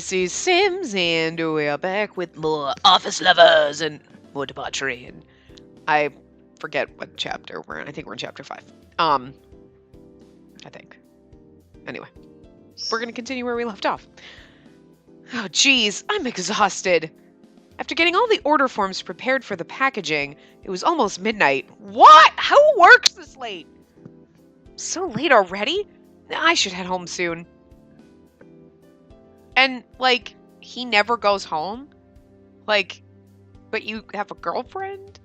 Spacey Sims, and we're back with more office lovers and more debauchery. And I forget what chapter we're in. I think we're in chapter 5. I think. Anyway, we're going to continue where we left off. Oh, geez, I'm exhausted. After getting all the order forms prepared for the packaging, it was almost midnight. What? How works this late? So late already? I should head home soon. And, like, he never goes home? Like, but you have a girlfriend?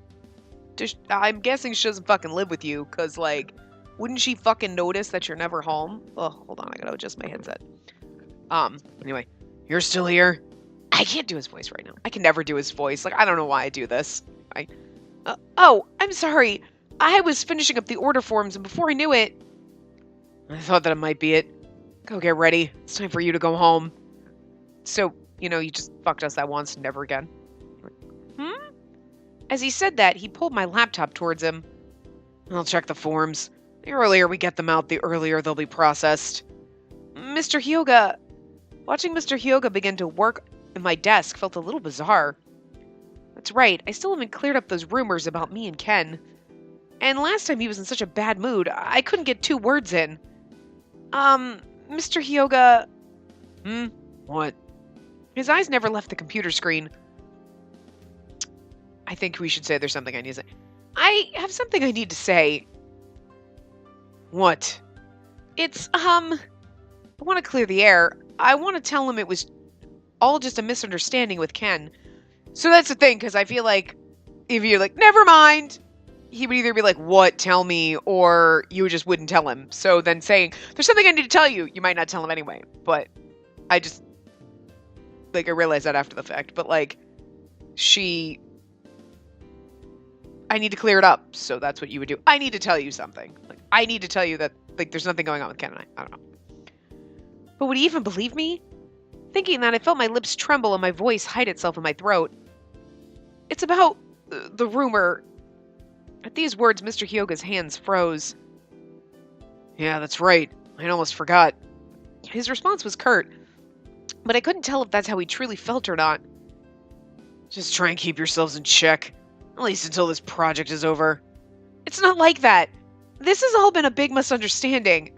I'm guessing she doesn't fucking live with you, because, like, wouldn't she fucking notice that you're never home? Oh, hold on, I gotta adjust my headset. Anyway, you're still here? I can't do his voice right now. I can never do his voice. Like, I don't know why I do this. Oh, I'm sorry. I was finishing up the order forms, and before I knew it... I thought that it might be it. Go get ready. It's time for you to go home. So, you know, you just fucked us that once, never again. As he said that, he pulled my laptop towards him. I'll check the forms. The earlier we get them out, the earlier they'll be processed. Mr. Hyoga... Watching Mr. Hyoga begin to work at my desk felt a little bizarre. That's right, I still haven't cleared up those rumors about me and Ken. And last time he was in such a bad mood, I couldn't get 2 words in. Mr. Hyoga... What? His eyes never left the computer screen. I think we should say there's something I need to say. I have something I need to say. What? It's, I want to clear the air. I want to tell him it was all just a misunderstanding with Ken. So that's the thing, because I feel like if you're like, never mind, he would either be like, what, tell me, or you just wouldn't tell him. So then saying, there's something I need to tell you, you might not tell him anyway. But I just, like, I realized that after the fact. But, like, I need to clear it up, so that's what you would do. I need to tell you something. Like, I need to tell you that, like, there's nothing going on with Ken and I don't know. But would he even believe me? Thinking that, I felt my lips tremble and my voice hide itself in my throat. It's about the rumor. At these words, Mr. Hyoga's hands froze. Yeah, that's right. I almost forgot. His response was curt, but I couldn't tell if that's how he truly felt or not. Just try and keep yourselves in check. At least until this project is over. It's not like that. This has all been a big misunderstanding.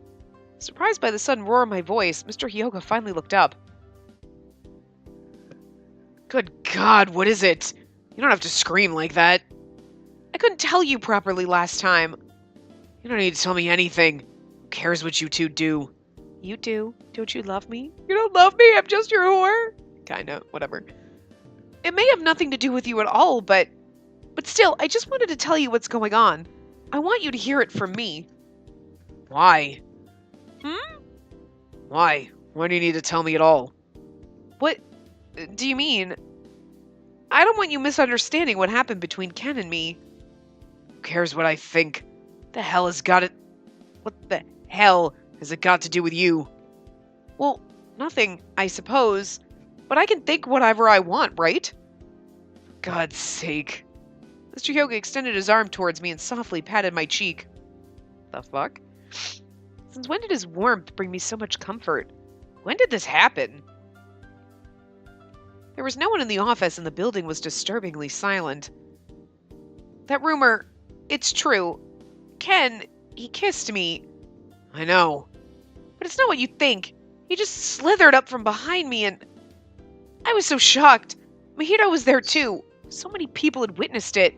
Surprised by the sudden roar of my voice, Mr. Hyoga finally looked up. Good God, what is it? You don't have to scream like that. I couldn't tell you properly last time. You don't need to tell me anything. Who cares what you two do? You do? Don't you love me? You don't love me? I'm just your whore? Kinda, whatever. It may have nothing to do with you at all, but still, I just wanted to tell you what's going on. I want you to hear it from me. Why? Why? Why do you need to tell me at all? What do you mean? I don't want you misunderstanding what happened between Ken and me. Who cares what I think? What the hell has it got to do with you? Well, nothing, I suppose. But I can think whatever I want, right? For God's sake. Mr. Hyoga extended his arm towards me and softly patted my cheek. The fuck? Since when did his warmth bring me so much comfort? When did this happen? There was no one in the office and the building was disturbingly silent. That rumor, it's true. Ken, he kissed me. I know. But it's not what you think. He just slithered up from behind me and... I was so shocked. Mahito was there too. So many people had witnessed it.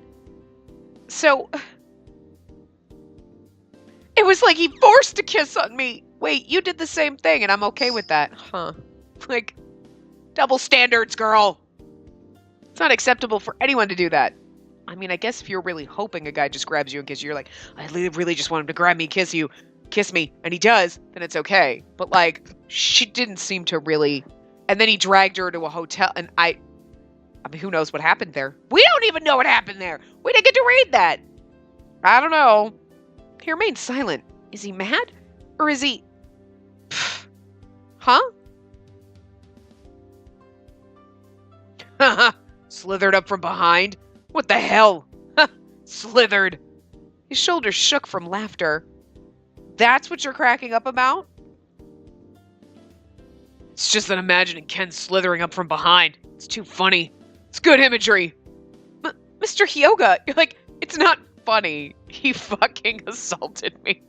So... It was like he forced a kiss on me. Wait, you did the same thing and I'm okay with that. Huh. Like, double standards, girl. It's not acceptable for anyone to do that. I mean, I guess if you're really hoping a guy just grabs you and kisses you, you're like, I really just want him to grab me, kiss me, and he does, then it's okay. But, like, she didn't seem to really... And then he dragged her to a hotel, and I mean, who knows what happened there? We don't even know what happened there! We didn't get to read that! I don't know. He remained silent. Is he mad? Or is he... Huh? Haha, slithered up from behind? What the hell? Slithered. His shoulders shook from laughter. That's what you're cracking up about? It's just that imagining Ken slithering up from behind. It's too funny. It's good imagery. Mr. Hyoga, you're like, it's not funny. He fucking assaulted me.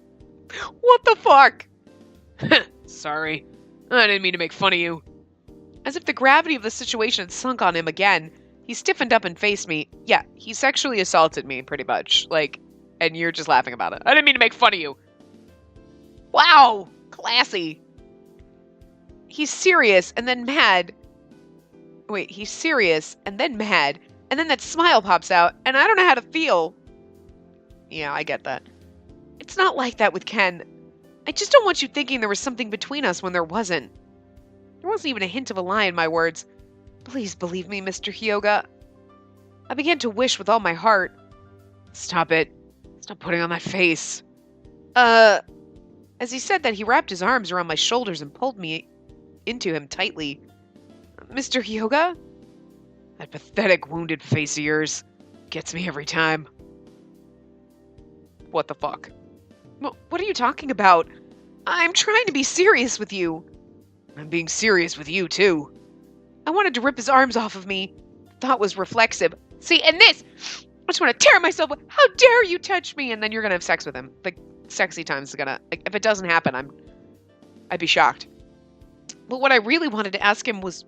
What the fuck? Sorry. I didn't mean to make fun of you. As if the gravity of the situation had sunk on him again, he stiffened up and faced me. Yeah, he sexually assaulted me, pretty much. Like, and you're just laughing about it. I didn't mean to make fun of you. Wow, classy. He's serious and then mad. Wait, he's serious and then mad. And then that smile pops out, and I don't know how to feel. Yeah, I get that. It's not like that with Ken. I just don't want you thinking there was something between us when there wasn't. There wasn't even a hint of a lie in my words. Please believe me, Mr. Hyoga. I began to wish with all my heart. Stop it. Stop putting on that face. As he said that, he wrapped his arms around my shoulders and pulled me into him tightly. Mr. Hyoga? That pathetic, wounded face of yours gets me every time. What the fuck? What are you talking about? I'm trying to be serious with you. I'm being serious with you, too. I wanted to rip his arms off of me. Thought was reflexive. See, and this! I just want to tear myself. How dare you touch me? And then you're going to have sex with him. Like, sexy times is going to... Like, if it doesn't happen, I'd be shocked. But what I really wanted to ask him was...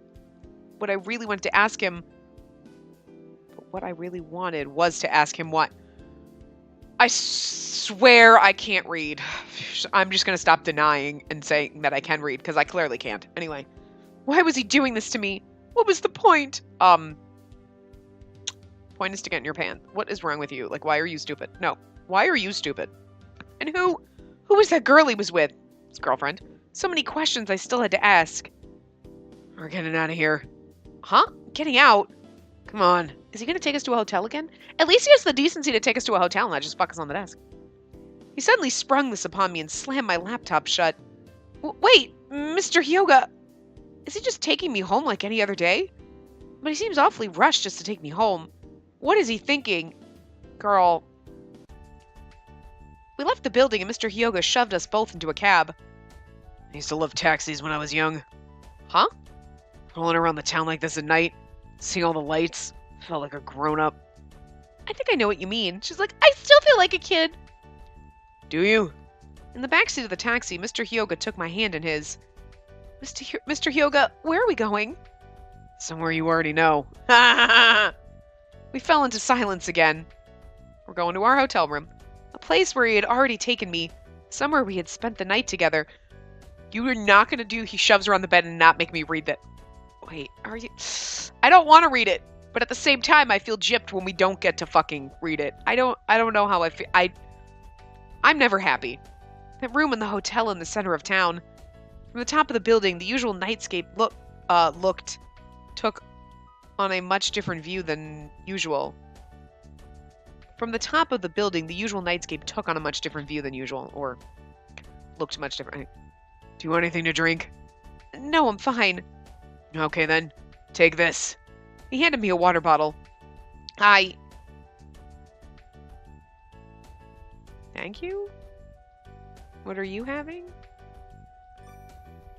What I really wanted to ask him what? I swear I can't read. I'm just going to stop denying and saying that I can read, because I clearly can't. Anyway, why was he doing this to me? What was the point? Point is to get in your pants. What is wrong with you? Like, why are you stupid? No. Why are you stupid? And who was that girl he was with? His girlfriend. So many questions I still had to ask. We're getting out of here. Huh? Getting out? Come on. Is he going to take us to a hotel again? At least he has the decency to take us to a hotel and not just fuck us on the desk. He suddenly sprung this upon me and slammed my laptop shut. Wait, Mr. Hyoga. Is he just taking me home like any other day? But he seems awfully rushed just to take me home. What is he thinking? Girl. We left the building and Mr. Hyoga shoved us both into a cab. I used to love taxis when I was young. Huh? Rolling around the town like this at night, seeing all the lights, felt like a grown-up. I think I know what you mean. She's like, I still feel like a kid. Do you? In the backseat of the taxi, Mr. Hyoga took my hand in his. Mr. Hyoga, where are we going? Somewhere you already know. We fell into silence again. We're going to our hotel room. A place where he had already taken me. Somewhere we had spent the night together. You are not going to do he shoves her on the bed and not make me read that. Wait, are you... I don't want to read it. But at the same time, I feel gypped when we don't get to fucking read it. I don't know how I feel. I'm never happy. That room in the hotel in the center of town. From the top of the building, the usual nightscape took on a much different view than usual. From the top of the building, the usual nightscape took on a much different view than usual, or looked much different. Do you want anything to drink? No, I'm fine. Okay then, take this. He handed me a water bottle. Thank you? What are you having?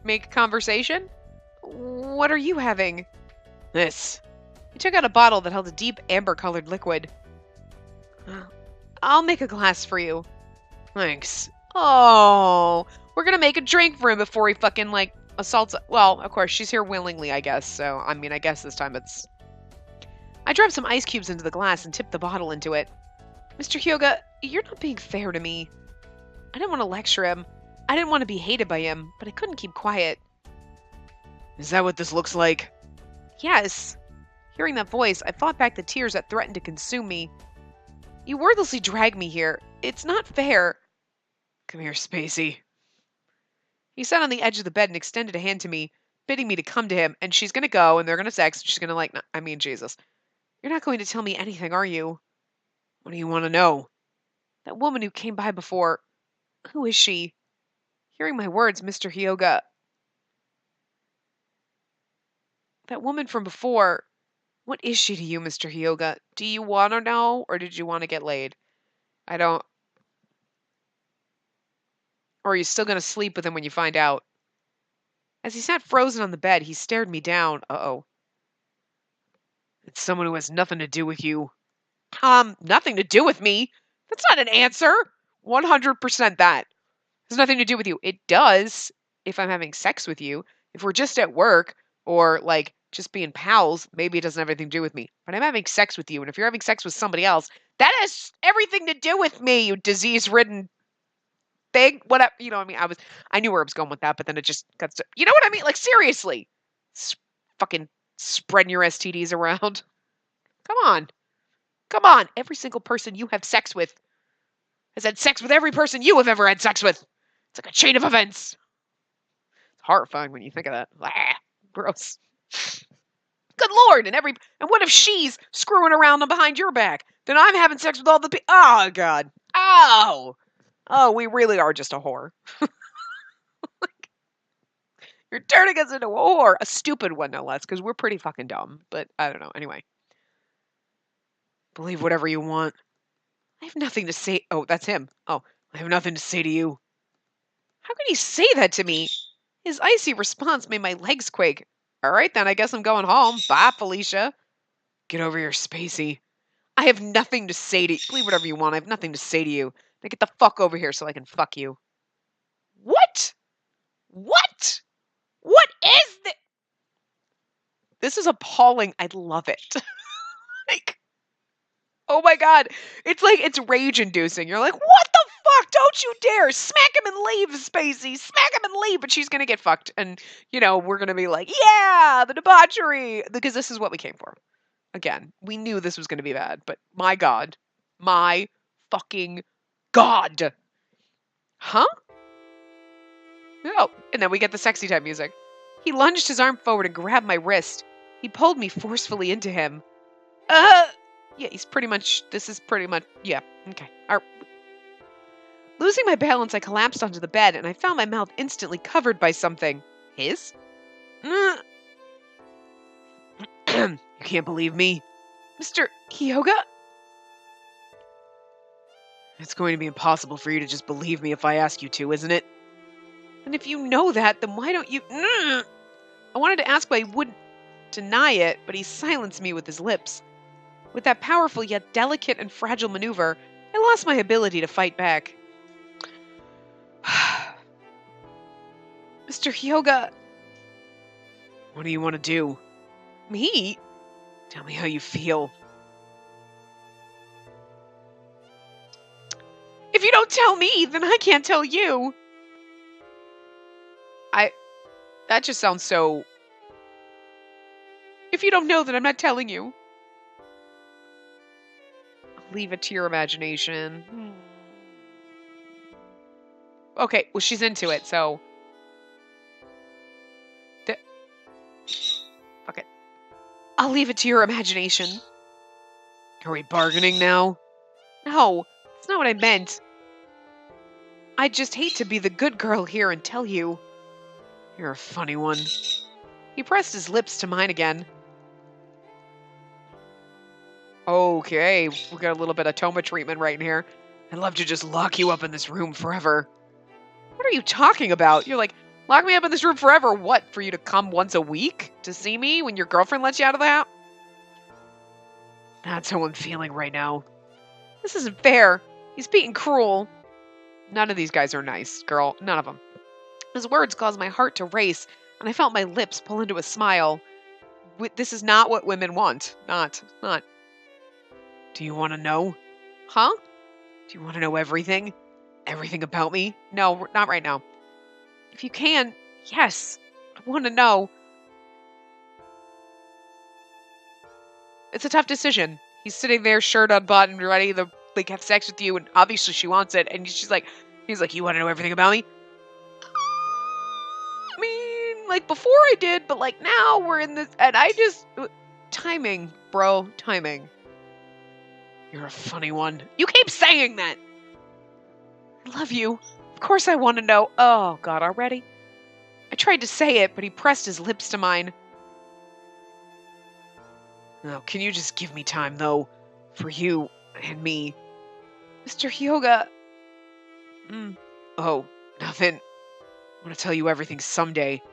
Make conversation? What are you having? This. He took out a bottle that held a deep amber-colored liquid. I'll make a glass for you. Thanks. Oh, we're gonna make a drink for him before he fucking, like, assaults. Well, of course, she's here willingly, I guess, so, I mean, I guess this time it's... I dropped some ice cubes into the glass and tipped the bottle into it. Mr. Hyoga, you're not being fair to me. I didn't want to lecture him. I didn't want to be hated by him, but I couldn't keep quiet. Is that what this looks like? Yes. Hearing that voice, I fought back the tears that threatened to consume me. You wordlessly dragged me here. It's not fair. Come here, Spacey. He sat on the edge of the bed and extended a hand to me, bidding me to come to him, and she's gonna go, and they're gonna sex. She's gonna, like, I mean, Jesus. You're not going to tell me anything, are you? What do you want to know? That woman who came by before, who is she? Hearing my words, Mr. Hyoga. That woman from before, what is she to you, Mr. Hyoga? Do you want to know, or did you want to get laid? I don't... Or are you still going to sleep with him when you find out? As he sat frozen on the bed, he stared me down. Uh-oh. It's someone who has nothing to do with you. Nothing to do with me? That's not an answer. 100% that. Has nothing to do with you. It does if I'm having sex with you. If we're just at work or like just being pals, maybe it doesn't have anything to do with me. But I'm having sex with you, and if you're having sex with somebody else, that has everything to do with me, you disease-ridden thing. Whatever, you know what I mean? I knew where I was going with that, but then it just got to, you know what I mean? Like seriously, fucking spreading your STDs around. Come on, come on. Every single person you have sex with has had sex with every person you have ever had sex with. It's like a chain of events. It's horrifying when you think of that. Ah, gross. Good Lord, and what if she's screwing around behind your back? Then I'm having sex with all the people. Oh God. Oh, we really are just a whore. You're turning us into a whore. A stupid one, no less, because we're pretty fucking dumb. But I don't know. Anyway. Believe whatever you want. I have nothing to say. Oh, that's him. Oh, I have nothing to say to you. How could he say that to me? His icy response made my legs quake. All right, then, I guess I'm going home. Bye, Felicia. Get over here, Spacey. I have nothing to say to you. Believe whatever you want. I have nothing to say to you. Now get the fuck over here so I can fuck you. What? What? What is this? This is appalling. I love it. Like, oh my God. It's like, it's rage inducing. You're like, what the fuck? Don't you dare. Smack him and leave, Spacey. Smack him and leave. But she's going to get fucked. And, you know, we're going to be like, yeah, the debauchery. Because this is what we came for. Again, we knew this was going to be bad. But my God. My fucking God. Huh? Oh, and then we get the sexy time music. He lunged his arm forward and grabbed my wrist. He pulled me forcefully into him. Yeah, this is pretty much, yeah, okay. Losing my balance, I collapsed onto the bed, and I found my mouth instantly covered by something. His? You can't believe me. Mr. Hyoga? It's going to be impossible for you to just believe me if I ask you to, isn't it? And if you know that, then why don't you... I wanted to ask why he wouldn't deny it, but he silenced me with his lips. With that powerful yet delicate and fragile maneuver, I lost my ability to fight back. Mr. Hyoga... What do you want to do? Me? Tell me how you feel. If you don't tell me, then I can't tell you. That just sounds so... If you don't know, then I'm not telling you. I'll leave it to your imagination. Okay, well, she's into it, so... Fuck it. I'll leave it to your imagination. Are we bargaining now? No, that's not what I meant. I just hate to be the good girl here and tell you. You're a funny one. He pressed his lips to mine again. Okay, we got a little bit of Toma treatment right in here. I'd love to just lock you up in this room forever. What are you talking about? You're like, lock me up in this room forever? What, for you to come once a week to see me when your girlfriend lets you out of the house? That's how I'm feeling right now. This isn't fair. He's being cruel. None of these guys are nice, girl. None of them. His words caused my heart to race, and I felt my lips pull into a smile. This is not what women want. Not. Do you want to know? Huh? Do you want to know everything? Everything about me? No, not right now. If you can, yes. I want to know. It's a tough decision. He's sitting there, shirt unbuttoned, ready to have sex with you, and obviously she wants it, and he's like, you want to know everything about me? I mean, before I did, but now we're in this, and timing, bro, timing. You're a funny one. You keep saying that. I love you. Of course I want to know. Oh, God, already? I tried to say it, but he pressed his lips to mine. Now, can you just give me time, though? For you and me. Mr. Hyoga. Oh, nothing. I want to tell you everything someday.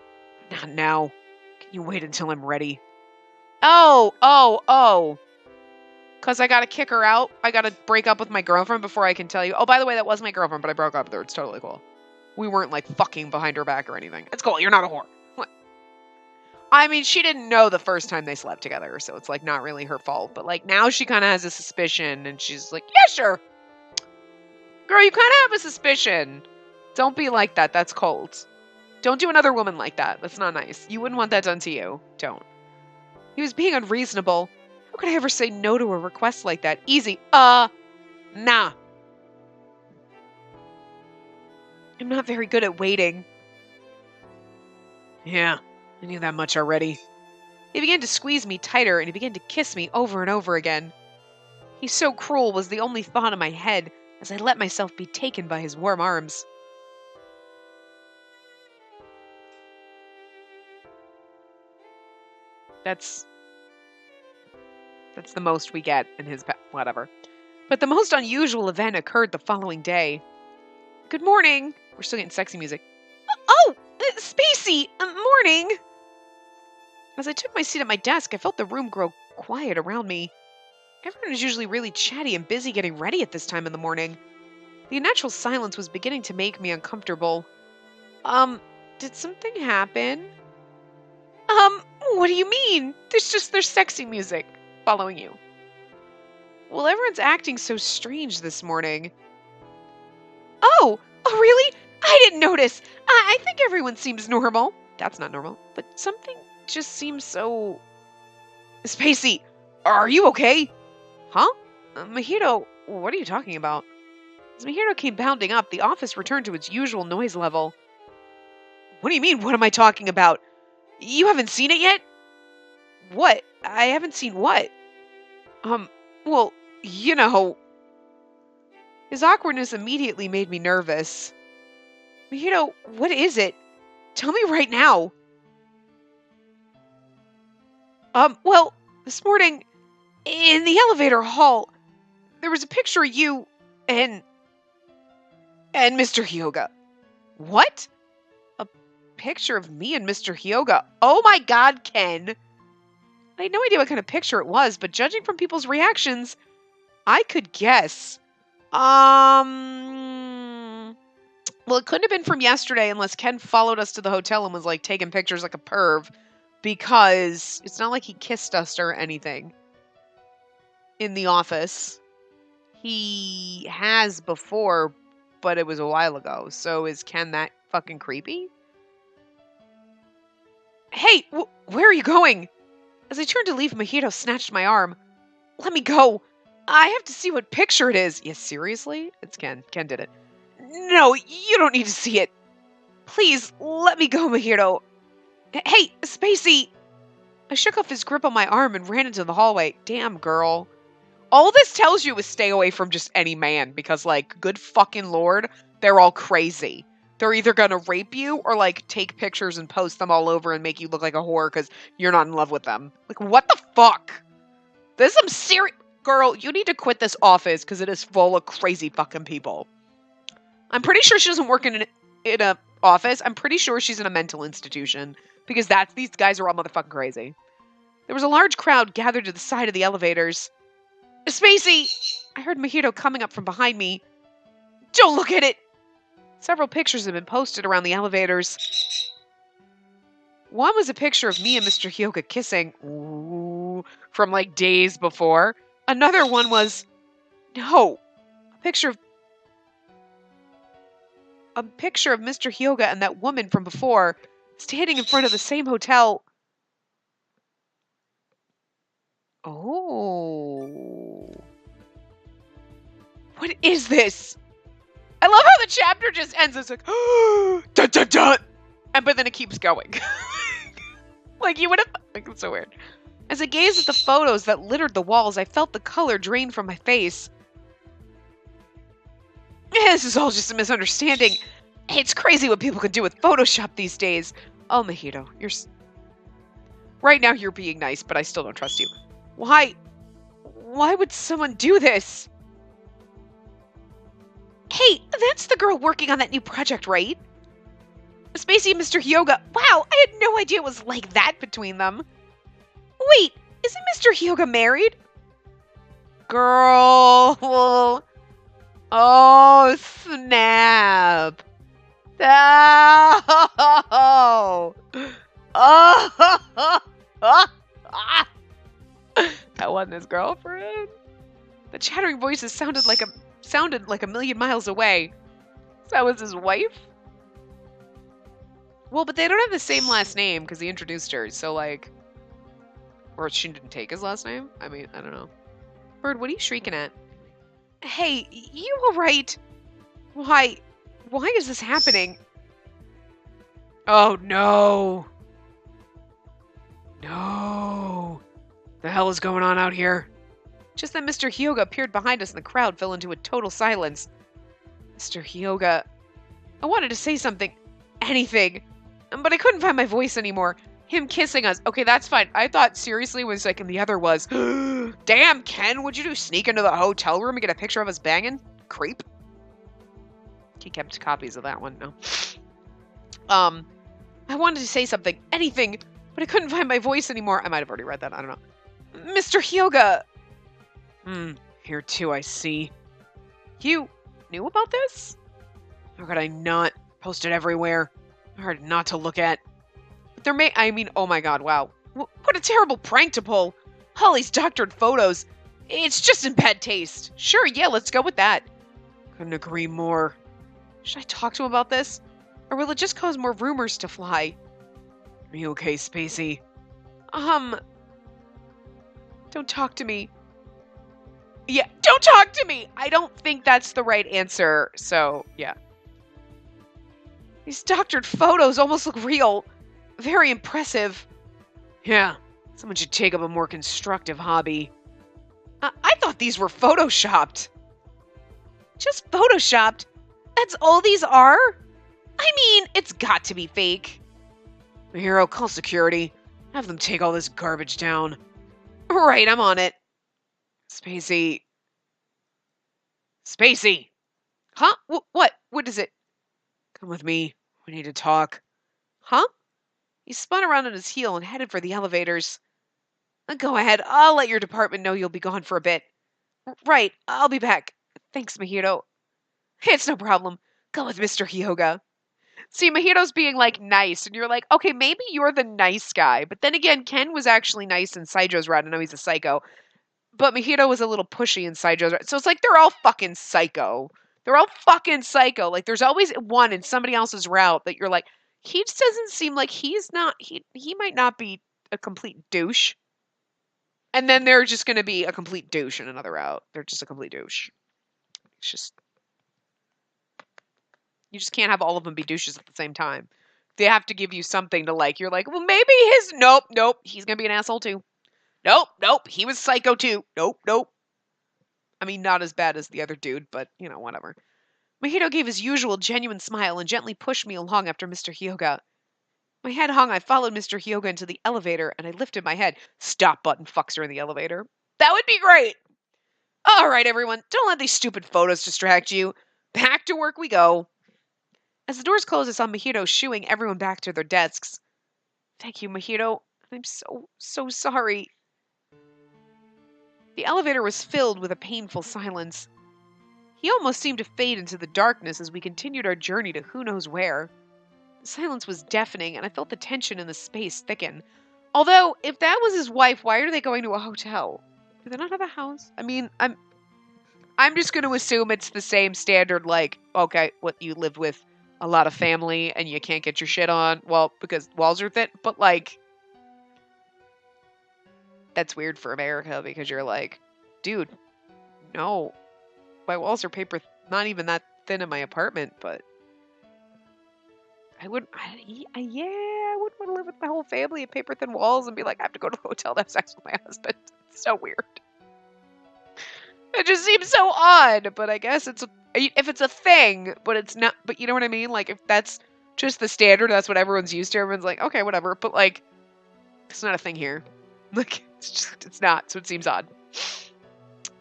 Not now. Can you wait until I'm ready? Oh. Because I gotta kick her out. I gotta break up with my girlfriend before I can tell you. Oh, by the way, that was my girlfriend, but I broke up with her. It's totally cool. We weren't, like, fucking behind her back or anything. It's cool. You're not a whore. What? I mean, she didn't know the first time they slept together, so it's, like, not really her fault. But, like, now she kind of has a suspicion, and she's like, yeah, sure. Girl, you kind of have a suspicion. Don't be like that. That's cold. Don't do another woman like that. That's not nice. You wouldn't want that done to you. Don't. He was being unreasonable. How could I ever say no to a request like that? Easy. Nah. I'm not very good at waiting. Yeah, I knew that much already. He began to squeeze me tighter, and he began to kiss me over and over again. He's so cruel was the only thought in my head as I let myself be taken by his warm arms. That's the most we get in his whatever. But the most unusual event occurred the following day. Good morning. We're still getting sexy music. Oh, Spacey, morning. As I took my seat at my desk, I felt the room grow quiet around me. Everyone is usually really chatty and busy getting ready at this time in the morning. The unnatural silence was beginning to make me uncomfortable. Did something happen? What do you mean? There's sexy music following you. Well, everyone's acting so strange this morning. Oh, really? I didn't notice. I think everyone seems normal. That's not normal, but something just seems so... Spacey, are you okay? Huh? Mojito, what are you talking about? As Mojito came bounding up, the office returned to its usual noise level. What do you mean, what am I talking about? You haven't seen it yet? What? I haven't seen what? Well, you know... His awkwardness immediately made me nervous. Mojito, what is it? Tell me right now. Well, this morning, in the elevator hall, there was a picture of you and Mr. Hyoga. What? A picture of me and Mr. Hyoga? Oh my god, Ken! I had no idea what kind of picture it was, but judging from people's reactions, I could guess. Well, it couldn't have been from yesterday unless Ken followed us to the hotel and was, like, taking pictures like a perv, because it's not like he kissed us or anything in the office. He has before, but it was a while ago. So is Ken that fucking creepy? Hey, where are you going? As I turned to leave, Mojito snatched my arm. Let me go. I have to see what picture it is. Yes, seriously? It's Ken. Ken did it. No, you don't need to see it. Please, let me go, Mojito. Hey, Spacey! I shook off his grip on my arm and ran into the hallway. Damn, girl. All this tells you is stay away from just any man, because, like, good fucking lord, they're all crazy. They're either gonna rape you or, like, take pictures and post them all over and make you look like a whore because you're not in love with them. Like, what the fuck? This is some serious... Girl, you need to quit this office because it is full of crazy fucking people. I'm pretty sure she doesn't work in a office. I'm pretty sure she's in a mental institution because these guys are all motherfucking crazy. There was a large crowd gathered to the side of the elevators. Spacey! I heard Mojito coming up from behind me. Don't look at it! Several pictures have been posted around the elevators. One was a picture of me and Mr. Hyoga kissing. Ooh, from like days before. Another one was... No. A picture of Mr. Hyoga and that woman from before standing in front of the same hotel. Oh. What is this? I love how the chapter just ends. It's like, dun, dun, dun. But then it keeps going. Like, you would have... Like, it's so weird. As I gazed at the photos that littered the walls, I felt the color drain from my face. This is all just a misunderstanding. It's crazy what people can do with Photoshop these days. Oh, Mojito, you're... Right now you're being nice, but I still don't trust you. Why? Why would someone do this? Hey, that's the girl working on that new project, right? Spacey and Mr. Hyoga. Wow, I had no idea it was like that between them. Wait, isn't Mr. Hyoga married? Girl. Oh, snap. Oh. Oh. That wasn't his girlfriend. The chattering voices sounded like a million miles away. So that was his wife? Well, but they don't have the same last name because he introduced her, so like... Or she didn't take his last name? I mean, I don't know. Bird, what are you shrieking at? Hey, you alright? Why is this happening? Oh, no. No. The hell is going on out here? Just then Mr. Hyoga appeared behind us and the crowd fell into a total silence. Mr. Hyoga... I wanted to say something. Anything. But I couldn't find my voice anymore. Him kissing us. Okay, that's fine. I thought seriously was like, and the other was, damn, Ken, what'd you do? Sneak into the hotel room and get a picture of us banging? Creep. He kept copies of that one. No. I wanted to say something. Anything. But I couldn't find my voice anymore. I might have already read that. I don't know. Mr. Hyoga. Here too, I see. You knew about this? How could I not? Posted everywhere. Hard not to look at. But oh my god, wow. What a terrible prank to pull. Holly's doctored photos. It's just in bad taste. Sure, yeah, let's go with that. Couldn't agree more. Should I talk to him about this? Or will it just cause more rumors to fly? Are you okay, Spacey? Don't talk to me. Yeah, don't talk to me! I don't think that's the right answer, so, yeah. These doctored photos almost look real. Very impressive. Yeah, someone should take up a more constructive hobby. I thought these were photoshopped. Just photoshopped? That's all these are? I mean, it's got to be fake. My hero, call security. Have them take all this garbage down. Right, I'm on it. Spacey. Spacey! Huh? What? What is it? Come with me. We need to talk. Huh? He spun around on his heel and headed for the elevators. Go ahead. I'll let your department know you'll be gone for a bit. Right. I'll be back. Thanks, Mahito. It's no problem. Go with Mr. Hyoga. See, Mahito's being, like, nice, and you're like, okay, maybe you're the nice guy. But then again, Ken was actually nice in Saijo's route. I know he's a psycho. But Mahito was a little pushy in Saijo's route. So it's like they're all fucking psycho. They're all fucking psycho. Like, there's always one in somebody else's route that you're like, he just doesn't seem like he might not be a complete douche. And then they're just going to be a complete douche in another route. They're just a complete douche. It's just... You just can't have all of them be douches at the same time. They have to give you something to like. You're like, well, maybe his... Nope. He's going to be an asshole too. Nope. He was psycho too. Nope. I mean, not as bad as the other dude, but, you know, whatever. Mahito gave his usual genuine smile and gently pushed me along after Mr. Hyoga. My head hung. I followed Mr. Hyoga into the elevator, and I lifted my head. Stop button fucks her in the elevator. That would be great! All right, everyone. Don't let these stupid photos distract you. Back to work we go. As the doors closed, I saw Mahito shooing everyone back to their desks. Thank you, Mahito. I'm so sorry. The elevator was filled with a painful silence. He almost seemed to fade into the darkness as we continued our journey to who knows where. The silence was deafening, and I felt the tension in the space thicken. Although, if that was his wife, why are they going to a hotel? Do they not have a house? I mean, I'm just going to assume it's the same standard, like, okay, what, you lived with a lot of family and you can't get your shit on? Well, because walls are thin, but, like, that's weird for America, because you're like, dude, no. My walls are paper, not even that thin in my apartment, but I wouldn't want to live with my whole family and paper thin walls and be like, I have to go to the hotel to have sex with my husband. It's so weird. It just seems so odd, but I guess if it's a thing, but it's not, but you know what I mean? Like, if that's just the standard, that's what everyone's used to, everyone's like, okay, whatever, but like, it's not a thing here. Like, it's not, so it seems odd.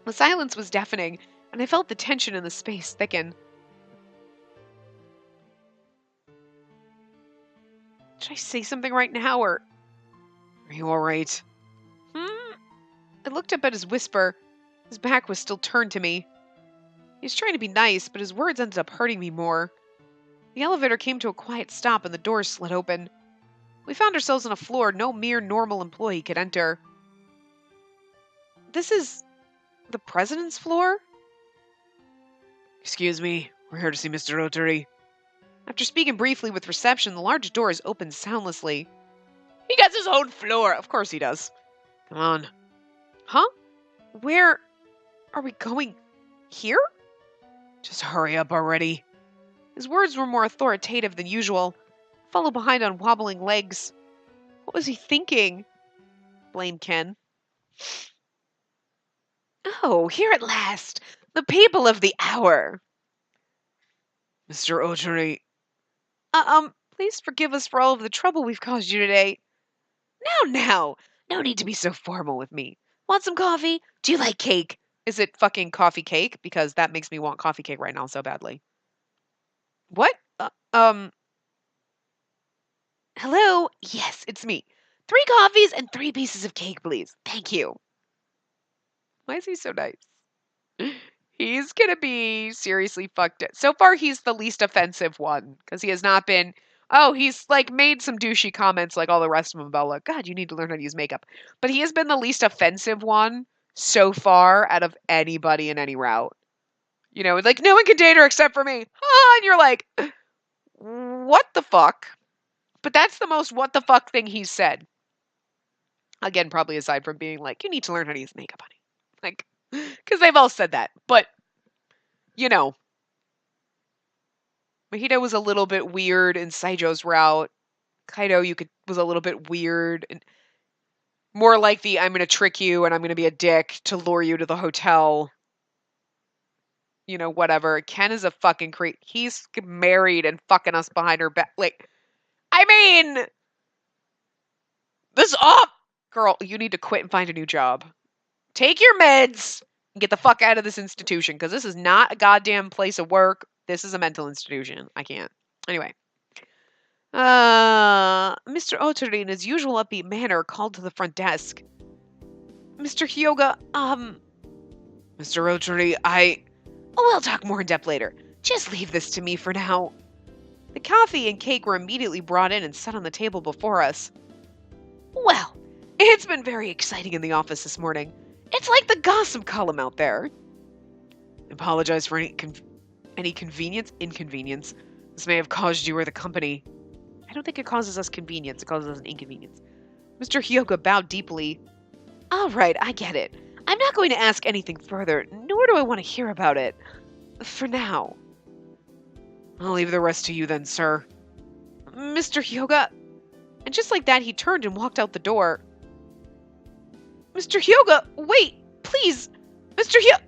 The silence was deafening, and I felt the tension in the space thicken. Should I say something right now, or are you alright? I looked up at his whisper. His back was still turned to me. He was trying to be nice, but his words ended up hurting me more. The elevator came to a quiet stop and the doors slid open. We found ourselves on a floor no mere normal employee could enter. This is the president's floor? Excuse me, we're here to see Mr. Rotary. After speaking briefly with reception, the large doors opened soundlessly. He gets his own floor. Of course he does. Come on. Huh? Where are we going? Here? Just hurry up already. His words were more authoritative than usual. Followed behind on wobbling legs. What was he thinking? Blamed Ken. Oh, here at last. The people of the hour. Mr. Ottery. Please forgive us for all of the trouble we've caused you today. Now. No need to be so formal with me. Want some coffee? Do you like cake? Is it fucking coffee cake? Because that makes me want coffee cake right now so badly. What? Hello? Yes, it's me. 3 coffees and 3 pieces of cake, please. Thank you. Why is he so nice? He's gonna be seriously fucked up. So far, he's the least offensive one. Because he has not been... Oh, he's, like, made some douchey comments like all the rest of them about, like, God, you need to learn how to use makeup. But he has been the least offensive one so far out of anybody in any route. You know, like, no one can date her except for me. Ah, and you're like, what the fuck? But that's the most what the fuck thing he's said. Again, probably aside from being like, you need to learn how to use makeup, honey. Like, because they've all said that. But, you know, Mahito was a little bit weird in Saijo's route. Kaido, was a little bit weird. And more like the, I'm going to trick you and I'm going to be a dick to lure you to the hotel. You know, whatever. Ken is a fucking creep. He's married and fucking us behind her back. Like, I mean, this up! Girl, you need to quit and find a new job. Take your meds and get the fuck out of this institution, because this is not a goddamn place of work. This is a mental institution. I can't. Anyway. Mr. Ottery, in his usual upbeat manner, called to the front desk. Mr. Hyoga, Mr. Ottery, we'll talk more in depth later. Just leave this to me for now. The coffee and cake were immediately brought in and set on the table before us. Well, it's been very exciting in the office this morning. It's like the gossip column out there. Apologize for any inconvenience this may have caused you or the company. I don't think it causes us convenience. It causes us an inconvenience. Mr. Hyoga bowed deeply. All right, I get it. I'm not going to ask anything further, nor do I want to hear about it. For now. I'll leave the rest to you then, sir. Mr. Hyoga. And just like that, he turned and walked out the door. Mr. Hyoga, wait, please. Mr. Hyoga.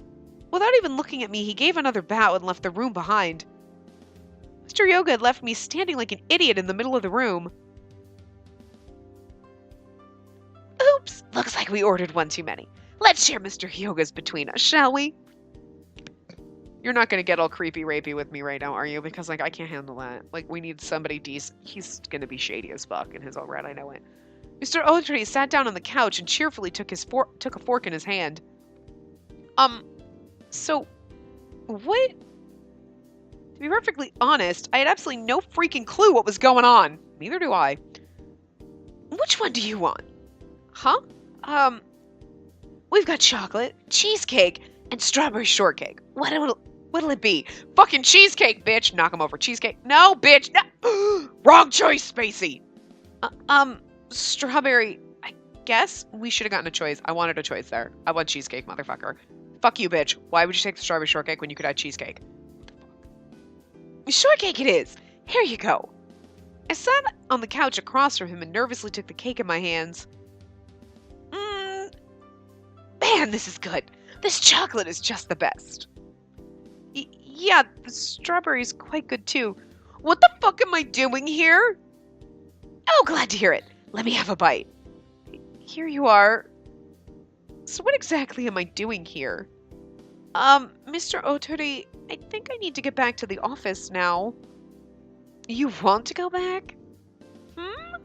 Without even looking at me, he gave another bow and left the room behind. Mr. Hyoga had left me standing like an idiot in the middle of the room. Oops, looks like we ordered one too many. Let's share Mr. Hyoga's between us, shall we? You're not going to get all creepy rapey with me right now, are you? Because, like, I can't handle that. Like, we need somebody decent. He's going to be shady as fuck in his own right, I know it. Mr. Ottery sat down on the couch and cheerfully took a fork in his hand. So, what? To be perfectly honest, I had absolutely no freaking clue what was going on. Neither do I. Which one do you want? Huh? We've got chocolate, cheesecake, and strawberry shortcake. What'll it be? Fucking cheesecake, bitch! Knock him over. Cheesecake. No, bitch! No! Wrong choice, Spacey! Strawberry. I guess we should have gotten a choice. I wanted a choice there. I want cheesecake, motherfucker. Fuck you, bitch. Why would you take the strawberry shortcake when you could have cheesecake? Shortcake it is! Here you go. I sat on the couch across from him and nervously took the cake in my hands. Man, this is good. This chocolate is just the best. Yeah, the strawberry is quite good too. What the fuck am I doing here? Oh, glad to hear it. Let me have a bite. Here you are. So what exactly am I doing here? Mr. Ottery, I think I need to get back to the office now. You want to go back? Hmm?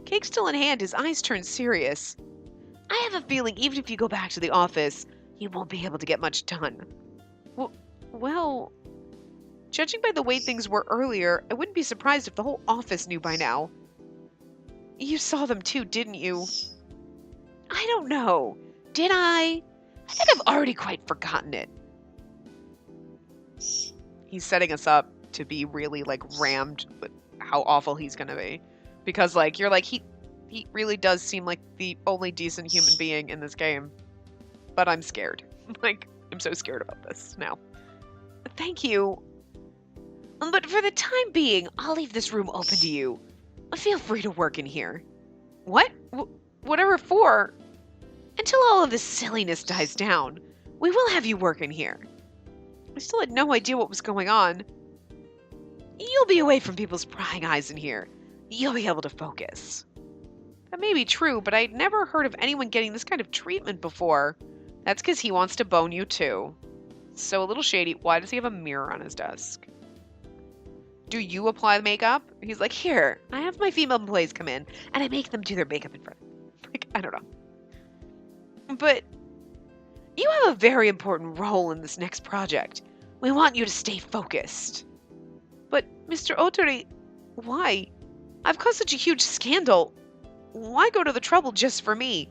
Cake still in hand, his eyes turned serious. I have a feeling even if you go back to the office, you won't be able to get much done. Well, judging by the way things were earlier, I wouldn't be surprised if the whole office knew by now. You saw them too, didn't you? I don't know. Did I? I think I've already quite forgotten it. He's setting us up to be really, like, rammed with how awful he's gonna be. Because, like, you're like, he really does seem like the only decent human being in this game. But I'm scared. Like, I'm so scared about this now. Thank you. But for the time being, I'll leave this room open to you. Feel free to work in here. What? Whatever for? Until all of this silliness dies down, we will have you work in here. I still had no idea what was going on. You'll be away from people's prying eyes in here. You'll be able to focus. That may be true, but I'd never heard of anyone getting this kind of treatment before. That's because he wants to bone you too. So a little shady. Why does he have a mirror on his desk? Do you apply the makeup? He's like, here, I have my female employees come in, and I make them do their makeup in front. Like, I don't know. But you have a very important role in this next project. We want you to stay focused. But, Mr. Otori, why? I've caused such a huge scandal. Why go to the trouble just for me?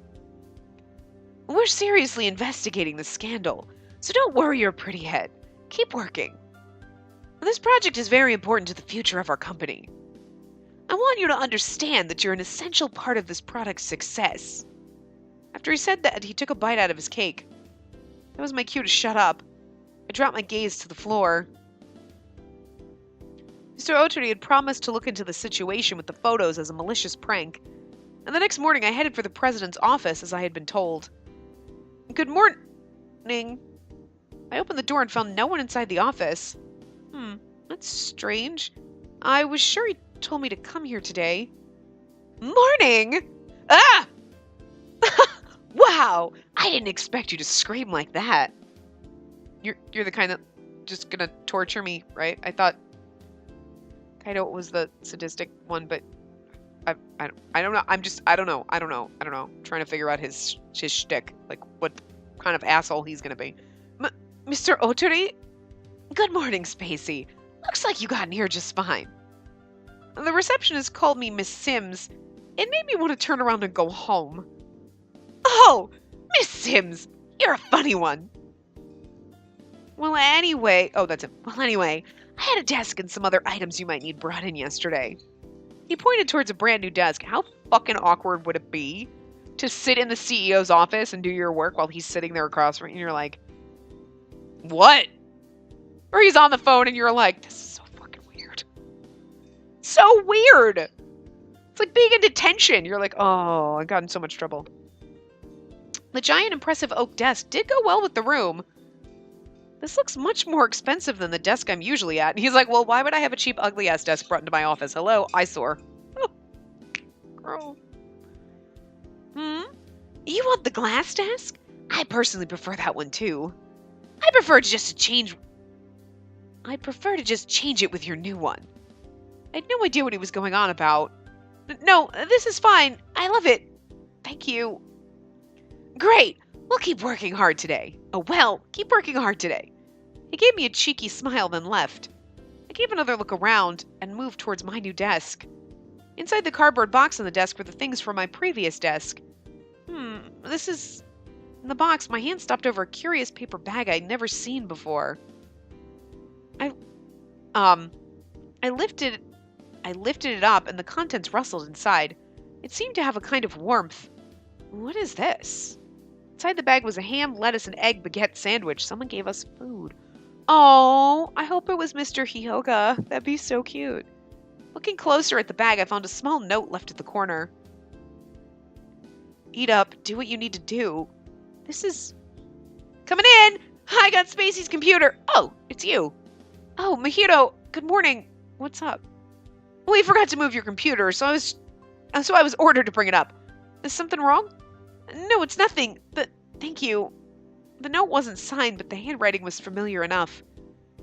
We're seriously investigating the scandal, so don't worry your pretty head. Keep working. This project is very important to the future of our company. I want you to understand that you're an essential part of this product's success. After he said that, he took a bite out of his cake. That was my cue to shut up. I dropped my gaze to the floor. Mr. Otori had promised to look into the situation with the photos as a malicious prank, and the next morning I headed for the president's office as I had been told. Good morning. I opened the door and found no one inside the office. That's strange. I was sure he told me to come here today. Morning! Ah! Wow! I didn't expect you to scream like that. You're the kind that just gonna torture me, right? I thought Kaido was the sadistic one, but I don't know. I don't know. I'm trying to figure out his shtick, like what kind of asshole he's gonna be. Mr. Otori? Good morning, Spacey. Looks like you got in here just fine. The receptionist called me Miss Sims. It made me want to turn around and go home. Oh, Miss Sims, you're a funny one. Well, anyway, that's it. Well, anyway, I had a desk and some other items you might need brought in yesterday. He pointed towards a brand new desk. How fucking awkward would it be to sit in the CEO's office and do your work while he's sitting there across from you and you're like, what? Or he's on the phone and you're like, this is so fucking weird. So weird. It's like being in detention. You're like, oh, I got in so much trouble. The giant impressive oak desk did go well with the room. This looks much more expensive than the desk I'm usually at. And he's like, well, why would I have a cheap, ugly-ass desk brought into my office? Hello, eyesore. Oh, girl. You want the glass desk? I personally prefer that one, too. I prefer to just change it with your new one. I had no idea what he was going on about. No, this is fine. I love it. Thank you. Great. We'll keep working hard today. Keep working hard today. He gave me a cheeky smile, then left. I gave another look around and moved towards my new desk. Inside the cardboard box on the desk were the things from my previous desk. This is... In the box, my hand stopped over a curious paper bag I'd never seen before. I lifted it up and the contents rustled inside. It seemed to have a kind of warmth. What is this? Inside the bag was a ham, lettuce, and egg baguette sandwich. Someone gave us food. Oh, I hope it was Mr. Hyoga. That'd be so cute. Looking closer at the bag, I found a small note left at the corner. Eat up, do what you need to do. This is... Coming in! I got Spacey's computer! Oh, it's you. Oh, Mahito, good morning. What's up? We forgot to move your computer, so I was ordered to bring it up. Is something wrong? No, it's nothing. Thank you. The note wasn't signed, but the handwriting was familiar enough.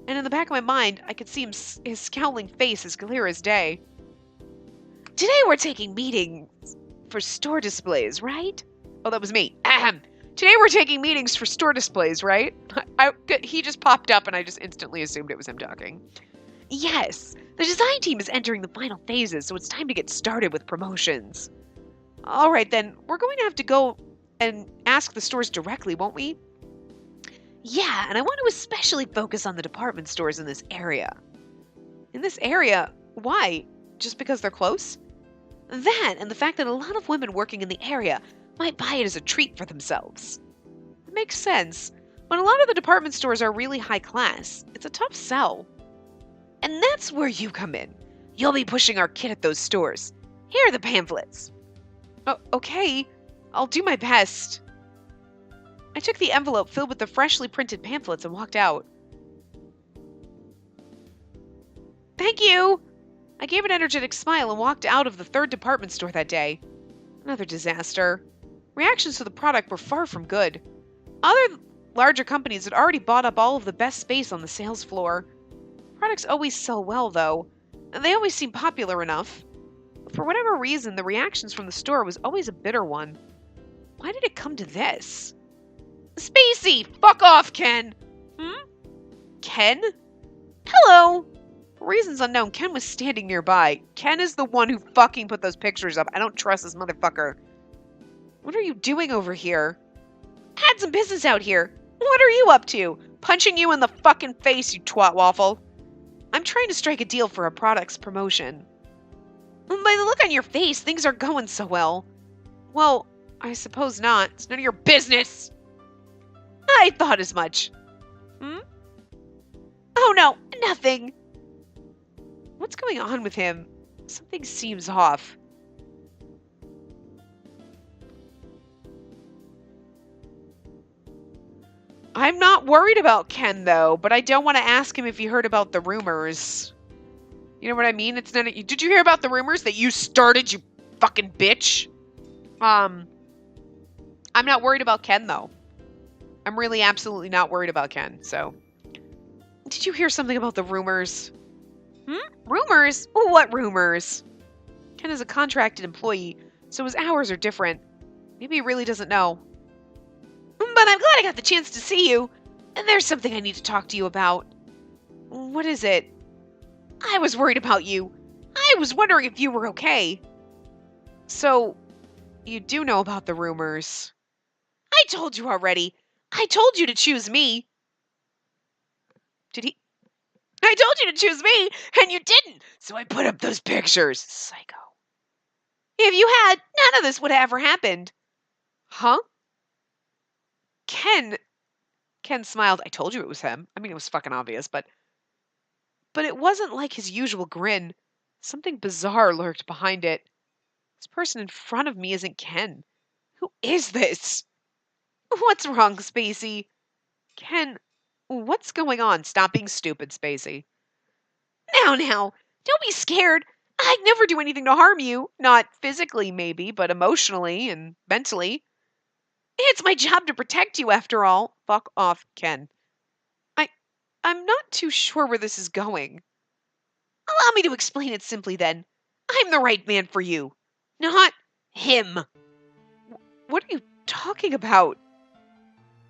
And in the back of my mind, I could see his scowling face as clear as day. Today we're taking meetings for store displays, right? Oh, that was me. Ahem. Today we're taking meetings for store displays, right? He just popped up and I just instantly assumed it was him talking. Yes, the design team is entering the final phases, so it's time to get started with promotions. All right, then, we're going to have to go and ask the stores directly, won't we? Yeah, and I want to especially focus on the department stores in this area. In this area? Why? Just because they're close? That, and the fact that a lot of women working in the area might buy it as a treat for themselves. It makes sense. When a lot of the department stores are really high class, it's a tough sell. And that's where you come in. You'll be pushing our kit at those stores. Here are the pamphlets. Oh, okay, I'll do my best. I took the envelope filled with the freshly printed pamphlets and walked out. Thank you! I gave an energetic smile and walked out of the third department store that day. Another disaster. Reactions to the product were far from good. Other larger companies had already bought up all of the best space on the sales floor. Products always sell well, though, and they always seem popular enough. But for whatever reason, the reactions from the store was always a bitter one. Why did it come to this? Spacey! Fuck off, Ken! Ken? Hello! For reasons unknown, Ken was standing nearby. Ken is the one who fucking put those pictures up. I don't trust this motherfucker. What are you doing over here? Had some business out here. What are you up to? Punching you in the fucking face, you twat waffle. I'm trying to strike a deal for a product's promotion. By the look on your face, things are going so well. Well, I suppose not. It's none of your business. I thought as much. Oh no, nothing. What's going on with him? Something seems off. I'm not worried about Ken, though, but I don't want to ask him if he heard about the rumors. You know what I mean? It's none of you. Did you hear about the rumors that you started, you fucking bitch? I'm not worried about Ken, though. I'm really absolutely not worried about Ken, so. Did you hear something about the rumors? Rumors? What rumors? Ken is a contracted employee, so his hours are different. Maybe he really doesn't know. But I'm glad I got the chance to see you. And there's something I need to talk to you about. What is it? I was worried about you. I was wondering if you were okay. So, you do know about the rumors. I told you already. I told you to choose me. Did he? I told you to choose me, and you didn't. So I put up those pictures. Psycho. If you had, none of this would have ever happened. Huh? Ken smiled. I told you it was him. I mean, it was fucking obvious, but it wasn't like his usual grin. Something bizarre lurked behind it. This person in front of me isn't Ken. Who is this? What's wrong, Spacey? Ken, what's going on? Stop being stupid, Spacey. Now, don't be scared. I'd never do anything to harm you. Not physically, maybe, but emotionally and mentally. It's my job to protect you, after all. Fuck off, Ken. I'm not too sure where this is going. Allow me to explain it simply, then. I'm the right man for you. Not him. What are you talking about?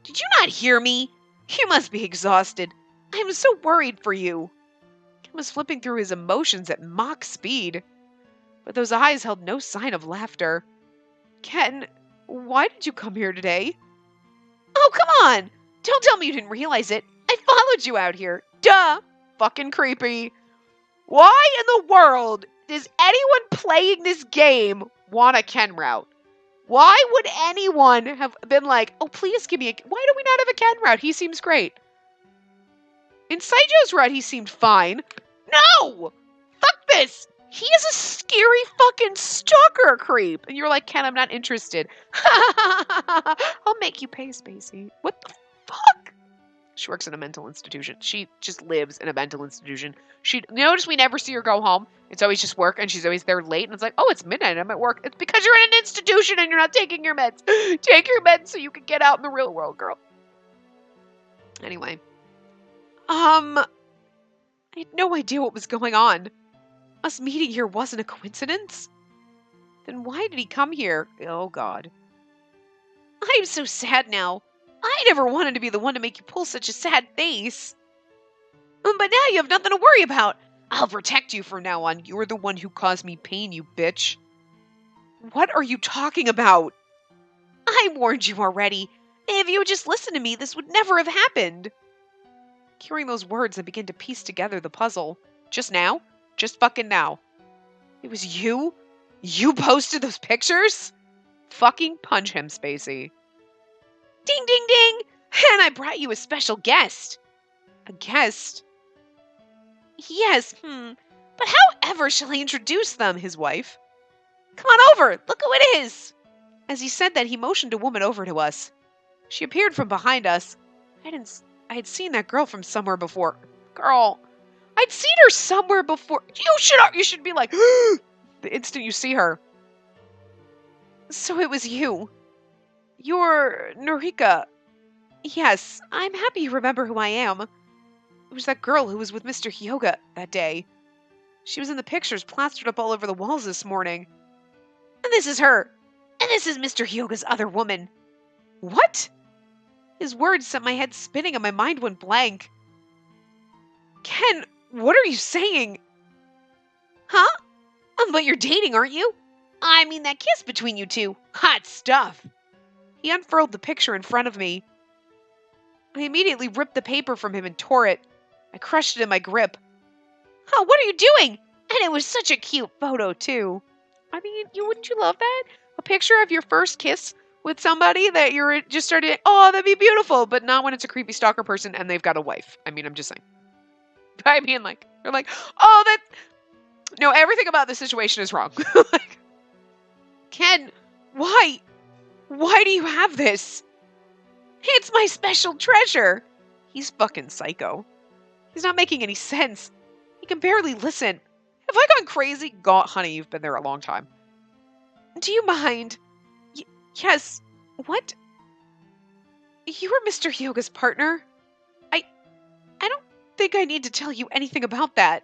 Did you not hear me? You must be exhausted. I am so worried for you. Ken was flipping through his emotions at mock speed. But those eyes held no sign of laughter. Ken, why did you come here today? Oh, come on! Don't tell me you didn't realize it. I followed you out here. Duh! Fucking creepy. Why in the world does anyone playing this game want a Ken route? Why would anyone have been like, oh, please give me a... Why do we not have a Ken route? He seems great. In Saijo's route, he seemed fine. No! Fuck this! He is a scary fucking stalker creep. And you're like, Ken, I'm not interested. I'll make you pay, Spacey. What the fuck? She works in a mental institution. She just lives in a mental institution. Notice we never see her go home. It's always just work, and she's always there late. And it's like, oh, it's midnight. I'm at work. It's because you're in an institution and you're not taking your meds. Take your meds so you can get out in the real world, girl. Anyway. I had no idea what was going on. Us meeting here wasn't a coincidence. Then why did he come here? Oh, God. I'm so sad now. I never wanted to be the one to make you pull such a sad face. But now you have nothing to worry about. I'll protect you from now on. You're the one who caused me pain, you bitch. What are you talking about? I warned you already. If you had just listened to me, this would never have happened. Hearing those words, I began to piece together the puzzle. Just now? Just fucking now. It was you? You posted those pictures? Fucking punch him, Spacey. Ding, ding, ding! And I brought you a special guest. A guest? Yes, But how ever shall I introduce them, his wife? Come on over, look who it is! As he said that, he motioned a woman over to us. She appeared from behind us. I had seen that girl from somewhere before. Girl, I'd seen her somewhere before. You should be like, the instant you see her. So it was you. You're Norika. Yes, I'm happy you remember who I am. It was that girl who was with Mr. Hyoga that day. She was in the pictures plastered up all over the walls this morning. And this is her. And this is Mr. Hyoga's other woman. What? His words sent my head spinning and my mind went blank. Ken, what are you saying? Huh? But you're dating, aren't you? I mean that kiss between you two. Hot stuff. He unfurled the picture in front of me. I immediately ripped the paper from him and tore it. I crushed it in my grip. Oh, what are you doing? And it was such a cute photo, too. I mean, wouldn't you love that? A picture of your first kiss with somebody that you're just starting, oh, that'd be beautiful, but not when it's a creepy stalker person and they've got a wife. I mean, I'm just saying. I mean, like, you're like, oh, that, no, everything about this situation is wrong. Like, Ken, why? Why do you have this? It's my special treasure. He's fucking psycho. He's not making any sense. He can barely listen. Have I gone crazy? God, honey, you've been there a long time. Do you mind? Yes. What? You were Mr. Hyoga's partner? I don't think I need to tell you anything about that.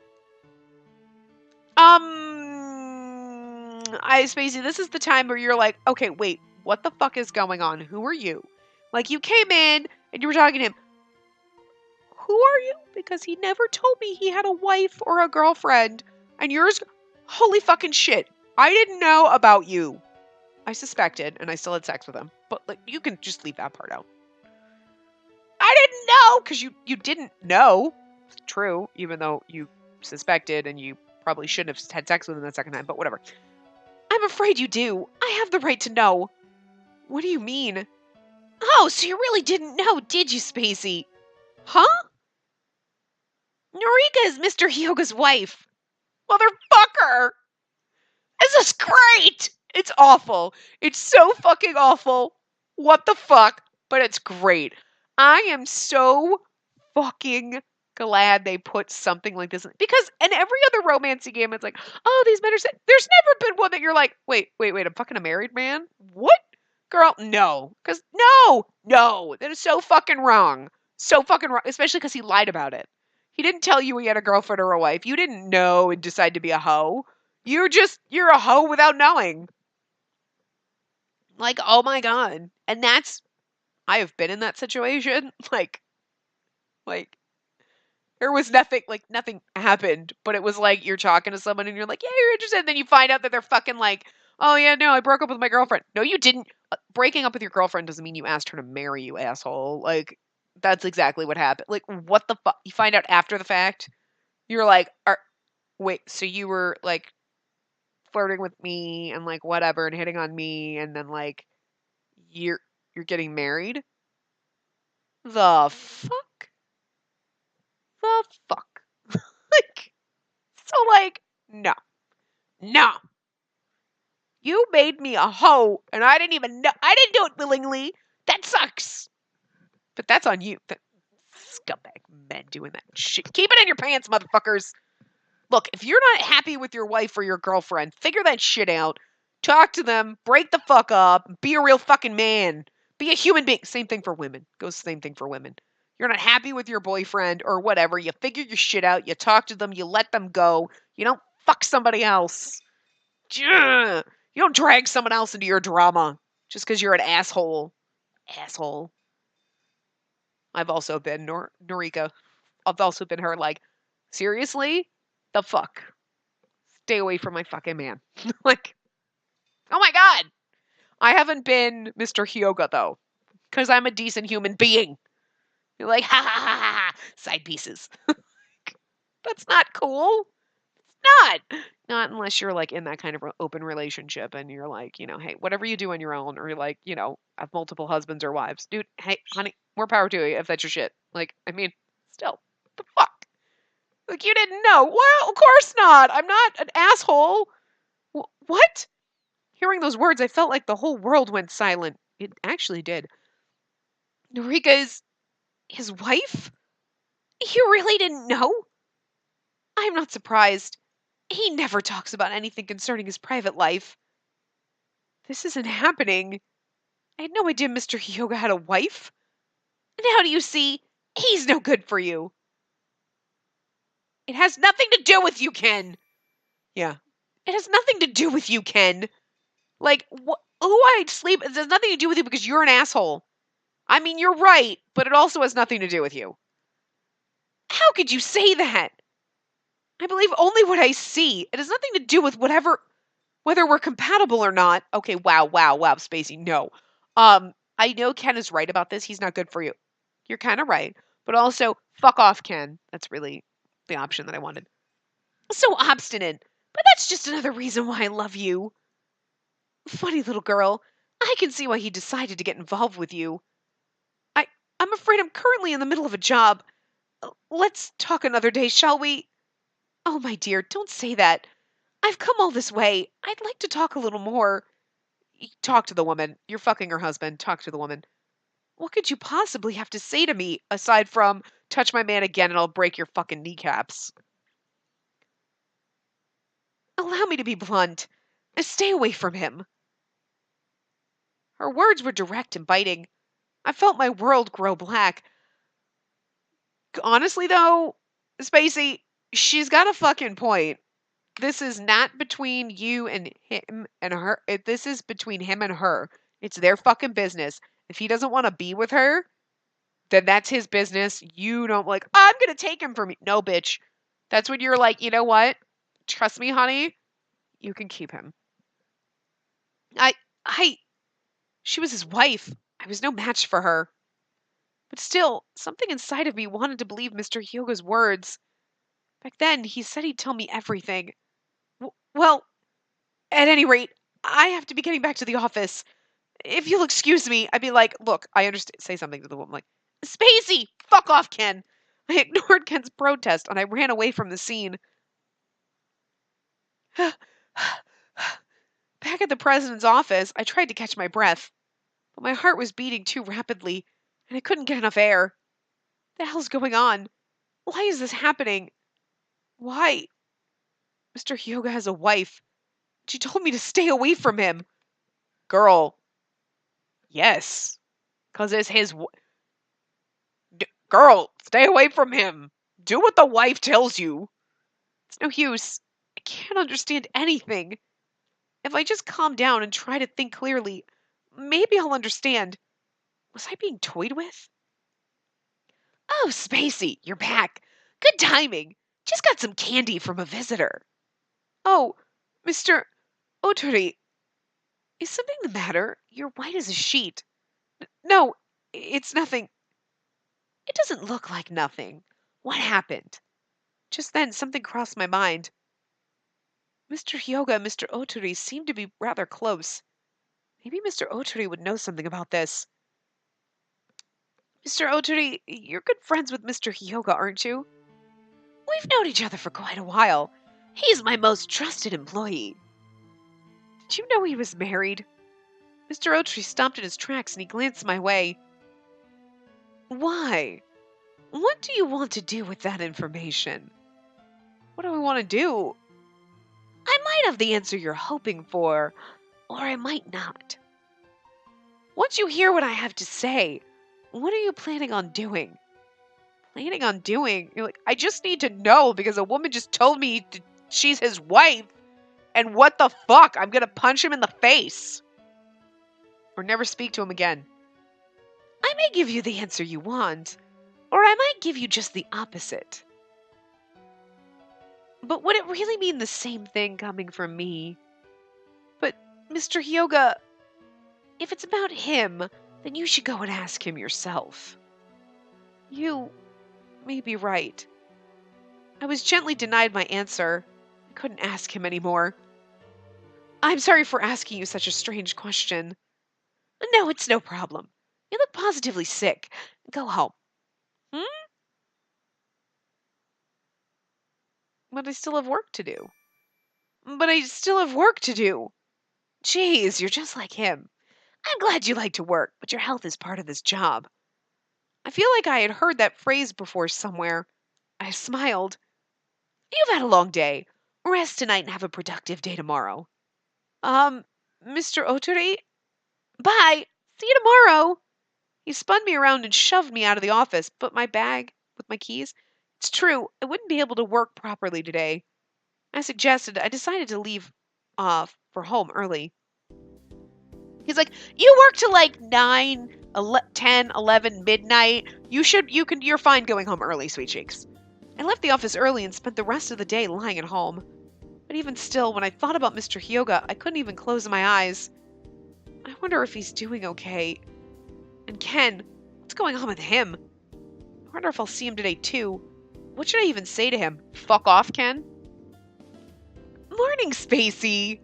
Spacey, this is the time where you're like, okay, wait, what the fuck is going on? Who are you? Like, you came in and you were talking to him. Who are you? Because he never told me he had a wife or a girlfriend. And yours, holy fucking shit. I didn't know about you. I suspected, and I still had sex with him. But like, you can just leave that part out. I didn't know, because you didn't know. It's true, even though you suspected and you probably shouldn't have had sex with him that second time, but whatever. I'm afraid you do. I have the right to know. What do you mean? Oh, so you really didn't know, did you, Spacey? Huh? Norika is Mr. Hyoga's wife. Motherfucker! This is great! It's awful. It's so fucking awful. What the fuck? But it's great. I am so fucking glad they put something like this in. Because in every other romancy game, it's like, oh, these men are saying, there's never been one that you're like, wait, I'm fucking a married man? What? Girl, no. Because, no. That is so fucking wrong. So fucking wrong. Especially because he lied about it. He didn't tell you he had a girlfriend or a wife. You didn't know and decide to be a hoe. You're a hoe without knowing. Like, oh my God. And I have been in that situation. Like, there was nothing happened, but it was like you're talking to someone and you're like, yeah, you're interested. And then you find out that they're fucking like, oh yeah, no, I broke up with my girlfriend. No, you didn't. Breaking up with your girlfriend doesn't mean you asked her to marry you, asshole. Like, that's exactly what happened. Like, what the fuck? You find out after the fact. You're like, wait, so you were like flirting with me and like whatever and hitting on me and then like you're getting married? The fuck? The fuck? Like, so like, no. You made me a hoe and I didn't even know. I didn't do it willingly. That sucks. But that's on you. Scumbag men doing that shit. Keep it in your pants, motherfuckers. Look, if you're not happy with your wife or your girlfriend, figure that shit out. Talk to them. Break the fuck up. Be a real fucking man. Be a human being. Same thing for women. Goes the same thing for women. You're not happy with your boyfriend or whatever. You figure your shit out. You talk to them. You let them go. You don't fuck somebody else. You You don't drag someone else into your drama just because you're an asshole. Asshole. I've also been Norika. I've also been her, like, seriously? The fuck? Stay away from my fucking man. Like, oh my god! I haven't been Mr. Hyoga, though, because I'm a decent human being. You're like, ha ha ha ha ha, side pieces. That's not cool. It's not unless you're like in that kind of open relationship and you're like, hey, whatever you do on your own, or you're like, have multiple husbands or wives, dude. Hey, honey, more power to you if that's your shit. Like, I mean, still, the fuck. Like, you didn't know. Well, of course not. I'm not an asshole. What? Hearing those words, I felt like the whole world went silent. It actually did. Norika is his wife? You really didn't know? I'm not surprised. He never talks about anything concerning his private life. This isn't happening. I had no idea Mr. Hyoga had a wife. Now do you see? He's no good for you. It has nothing to do with you, Ken. Yeah. It has nothing to do with you, Ken. Like, who I sleep, it has nothing to do with you because you're an asshole. I mean, you're right, but it also has nothing to do with you. How could you say that? I believe only what I see. It has nothing to do with whether we're compatible or not. Okay, wow, Spacey, no. I know Ken is right about this. He's not good for you. You're kind of right. But also, fuck off, Ken. That's really the option that I wanted. So obstinate. But that's just another reason why I love you. Funny little girl. I can see why he decided to get involved with you. I'm afraid I'm currently in the middle of a job. Let's talk another day, shall we? Oh, my dear, don't say that. I've come all this way. I'd like to talk a little more. Talk to the woman. You're fucking her husband. Talk to the woman. What could you possibly have to say to me, aside from, touch my man again and I'll break your fucking kneecaps? Allow me to be blunt. Stay away from him. Her words were direct and biting. I felt my world grow black. Honestly, though, Spacey, she's got a fucking point. This is not between you and him and her. This is between him and her. It's their fucking business. If he doesn't want to be with her, then that's his business. You don't I'm going to take him from you. No, bitch. That's when you're like, you know what? Trust me, honey. You can keep him. She was his wife. I was no match for her. But still, something inside of me wanted to believe Mr. Hyoga's words. Back then, he said he'd tell me everything. Well, at any rate, I have to be getting back to the office. If you'll excuse me, I'd be like, look, I understand. Say something to the woman, like, Spacey, fuck off, Ken. I ignored Ken's protest and I ran away from the scene. Back at the president's office, I tried to catch my breath, but my heart was beating too rapidly and I couldn't get enough air. What the hell's going on? Why is this happening? Why? Mr. Hyoga has a wife. She told me to stay away from him. Girl. Yes. Because it's his... Girl, stay away from him. Do what the wife tells you. It's no use. I can't understand anything. If I just calm down and try to think clearly, maybe I'll understand. Was I being toyed with? Oh, Spacey, you're back. Good timing. Just got some candy from a visitor. Oh, Mr. Otori, is something the matter? You're white as a sheet. No, it's nothing. It doesn't look like nothing. What happened? Just then, something crossed my mind. Mr. Hyoga and Mr. Otori seemed to be rather close. Maybe Mr. Otori would know something about this. Mr. Otori, you're good friends with Mr. Hyoga, aren't you? We've known each other for quite a while. He's my most trusted employee. Did you know he was married? Mr. Otori stopped in his tracks and he glanced my way. Why? What do you want to do with that information? What do I want to do? I might have the answer you're hoping for, or I might not. Once you hear what I have to say, what are you planning on doing? Planning on doing? You're like, I just need to know because a woman just told me she's his wife. And what the fuck? I'm gonna punch him in the face. Or never speak to him again. I may give you the answer you want, or I might give you just the opposite. But would it really mean the same thing coming from me? But, Mr. Hyoga, if it's about him, then you should go and ask him yourself. You may be right. I was gently denied my answer. I couldn't ask him anymore. I'm sorry for asking you such a strange question. No, it's no problem. You look positively sick. Go home. But I still have work to do. Jeez, you're just like him. I'm glad you like to work, but your health is part of this job. I feel like I had heard that phrase before somewhere. I smiled. You've had a long day. Rest tonight and have a productive day tomorrow. Mr. Otori? Bye! See you tomorrow! He spun me around and shoved me out of the office, but my bag with my keys. It's true, I wouldn't be able to work properly today. As suggested, I decided to leave for home early. He's like, you work till like 9, 10, 11, midnight. You're fine going home early, sweet cheeks. I left the office early and spent the rest of the day lying at home. But even still, when I thought about Mr. Hyoga, I couldn't even close my eyes. I wonder if he's doing okay. And Ken, what's going on with him? I wonder if I'll see him today too. What should I even say to him? Fuck off, Ken? Morning, Spacey.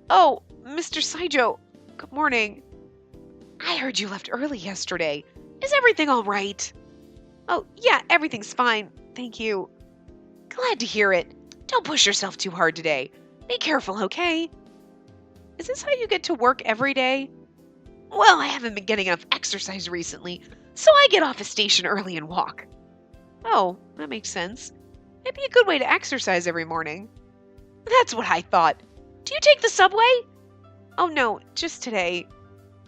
Oh, Mr. Saijo. Good morning. I heard you left early yesterday. Is everything all right? Oh, yeah, everything's fine. Thank you. Glad to hear it. Don't push yourself too hard today. Be careful, okay? Is this how you get to work every day? Well, I haven't been getting enough exercise recently, so I get off a station early and walk. Oh, that makes sense. It'd be a good way to exercise every morning. That's what I thought. Do you take the subway? Oh no, just today.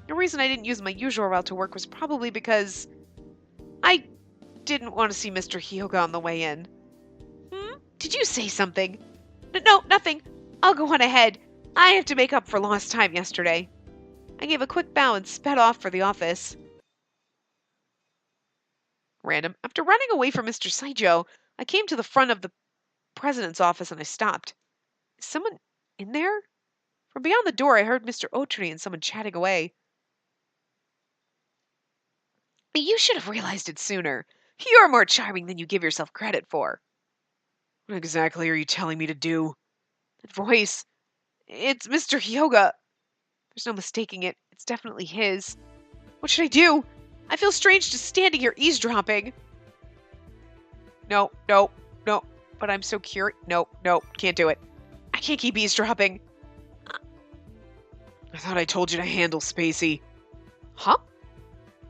The reason I didn't use my usual route to work was probably because I didn't want to see Mr. Hyoga on the way in. Did you say something? No, nothing. I'll go on ahead. I have to make up for lost time yesterday. I gave a quick bow and sped off for the office. Random. After running away from Mr. Saijo, I came to the front of the president's office and I stopped. Is someone in there? From beyond the door, I heard Mr. Otori and someone chatting away. You should have realized it sooner. You're more charming than you give yourself credit for. What exactly are you telling me to do? That voice. It's Mr. Hyoga. There's no mistaking it. It's definitely his. What should I do? I feel strange just standing here eavesdropping. No. But I'm so curious. No, can't do it. I can't keep eavesdropping. I thought I told you to handle Spacey. Huh?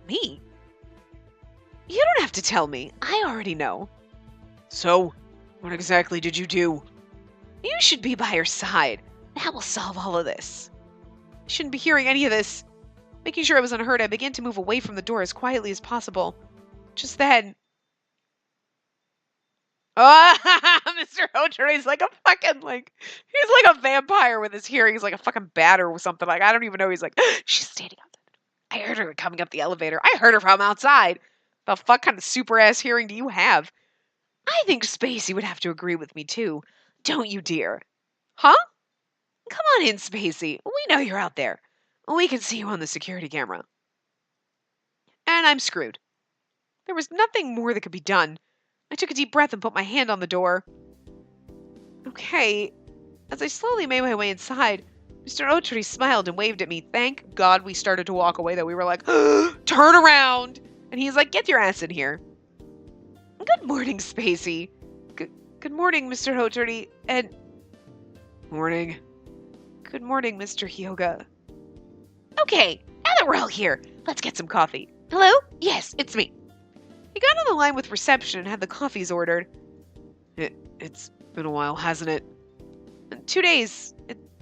Me? You don't have to tell me. I already know. So, what exactly did you do? You should be by her side. That will solve all of this. I shouldn't be hearing any of this. Making sure I was unheard, I began to move away from the door as quietly as possible. Just then... Mr. Otori's like a fucking, he's like a vampire with his hearing. He's like a fucking bat or something. I don't even know. He's like, she's standing up. I heard her coming up the elevator. I heard her from outside. The fuck kind of super-ass hearing do you have? I think Spacey would have to agree with me, too. Don't you, dear? Huh? Come on in, Spacey. We know you're out there. We can see you on the security camera. And I'm screwed. There was nothing more that could be done. I took a deep breath and put my hand on the door. Okay. As I slowly made my way inside, Mr. Otori smiled and waved at me. Thank God we started to walk away, though. We were like, turn around! And he's like, get your ass in here. Good morning, Spacey. Good morning, Mr. Otori. And... Morning. Good morning, Mr. Hyoga. Okay, now that we're all here, let's get some coffee. Hello? Yes, it's me. He got on the line with reception and had the coffees ordered. It's been a while, hasn't it? 2 days.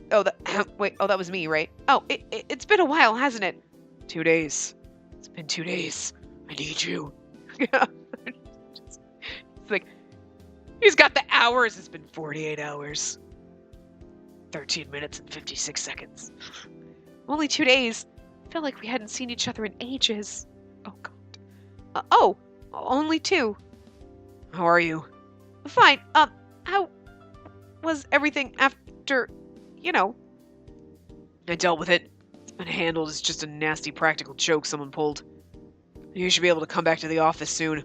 That was me, right? Oh, it's been a while, hasn't it? 2 days. It's been 2 days. I need you. It's like, he's got the hours. It's been 48 hours. 13 minutes and 56 seconds. Only 2 days. Felt like we hadn't seen each other in ages. Oh, God. Only 2. How are you? Fine. How was everything after, I dealt with it. It's been handled as just a nasty practical joke someone pulled. You should be able to come back to the office soon.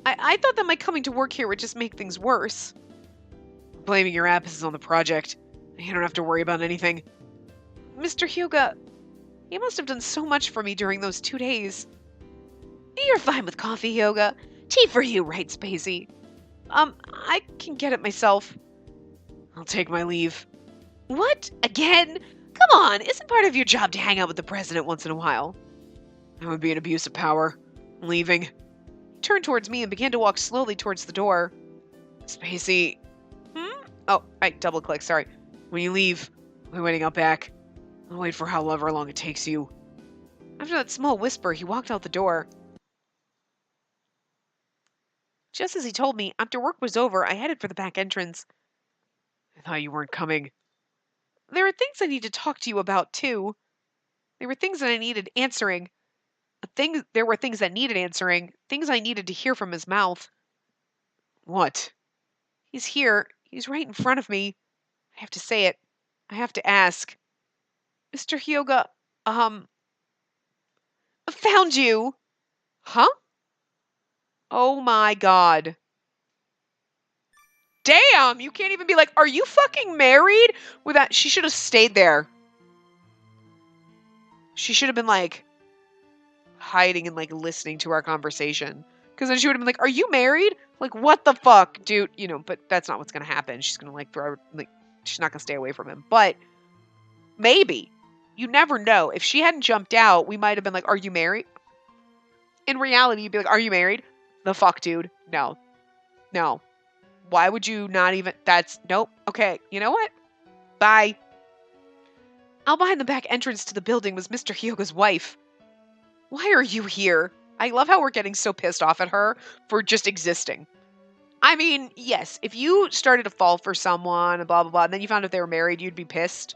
I thought that my coming to work here would just make things worse. Blaming your absence on the project. You don't have to worry about anything. Mr. Hyuga, you must have done so much for me during those 2 days. You're fine with coffee, Hyuga. Tea for you, right, Spacey? I can get it myself. I'll take my leave. What? Again? Come on, isn't part of your job to hang out with the president once in a while? That would be an abuse of power. I'm leaving. He turned towards me and began to walk slowly towards the door. Spacey. Oh, right, double click, sorry. When you leave, I'll be waiting out back. I'll wait for however long it takes you. After that small whisper, he walked out the door. Just as he told me, after work was over, I headed for the back entrance. I thought you weren't coming. There are things I need to talk to you about, too. There were things that I needed answering. There were things that needed answering. Things I needed to hear from his mouth. What? He's here. He's right in front of me. I have to say it. I have to ask. Mr. Hyuga, I found you. Huh? Oh my God. Damn, you can't even be like, are you fucking married? Without, she should have stayed there. She should have been like hiding and like listening to our conversation. Because then she would have been like, are you married? Like, what the fuck, dude? But that's not what's going to happen. She's going to like throw, like, she's not going to stay away from him. But maybe. You never know. If she hadn't jumped out, we might have been like, are you married? In reality, you'd be like, are you married? The fuck, dude? No. No. Why would you not even... Nope. Okay, you know what? Bye. Out behind the back entrance to the building was Mr. Hyuga's wife. Why are you here? I love how we're getting so pissed off at her for just existing. I mean, yes, if you started to fall for someone and blah, blah, blah, and then you found out they were married, you'd be pissed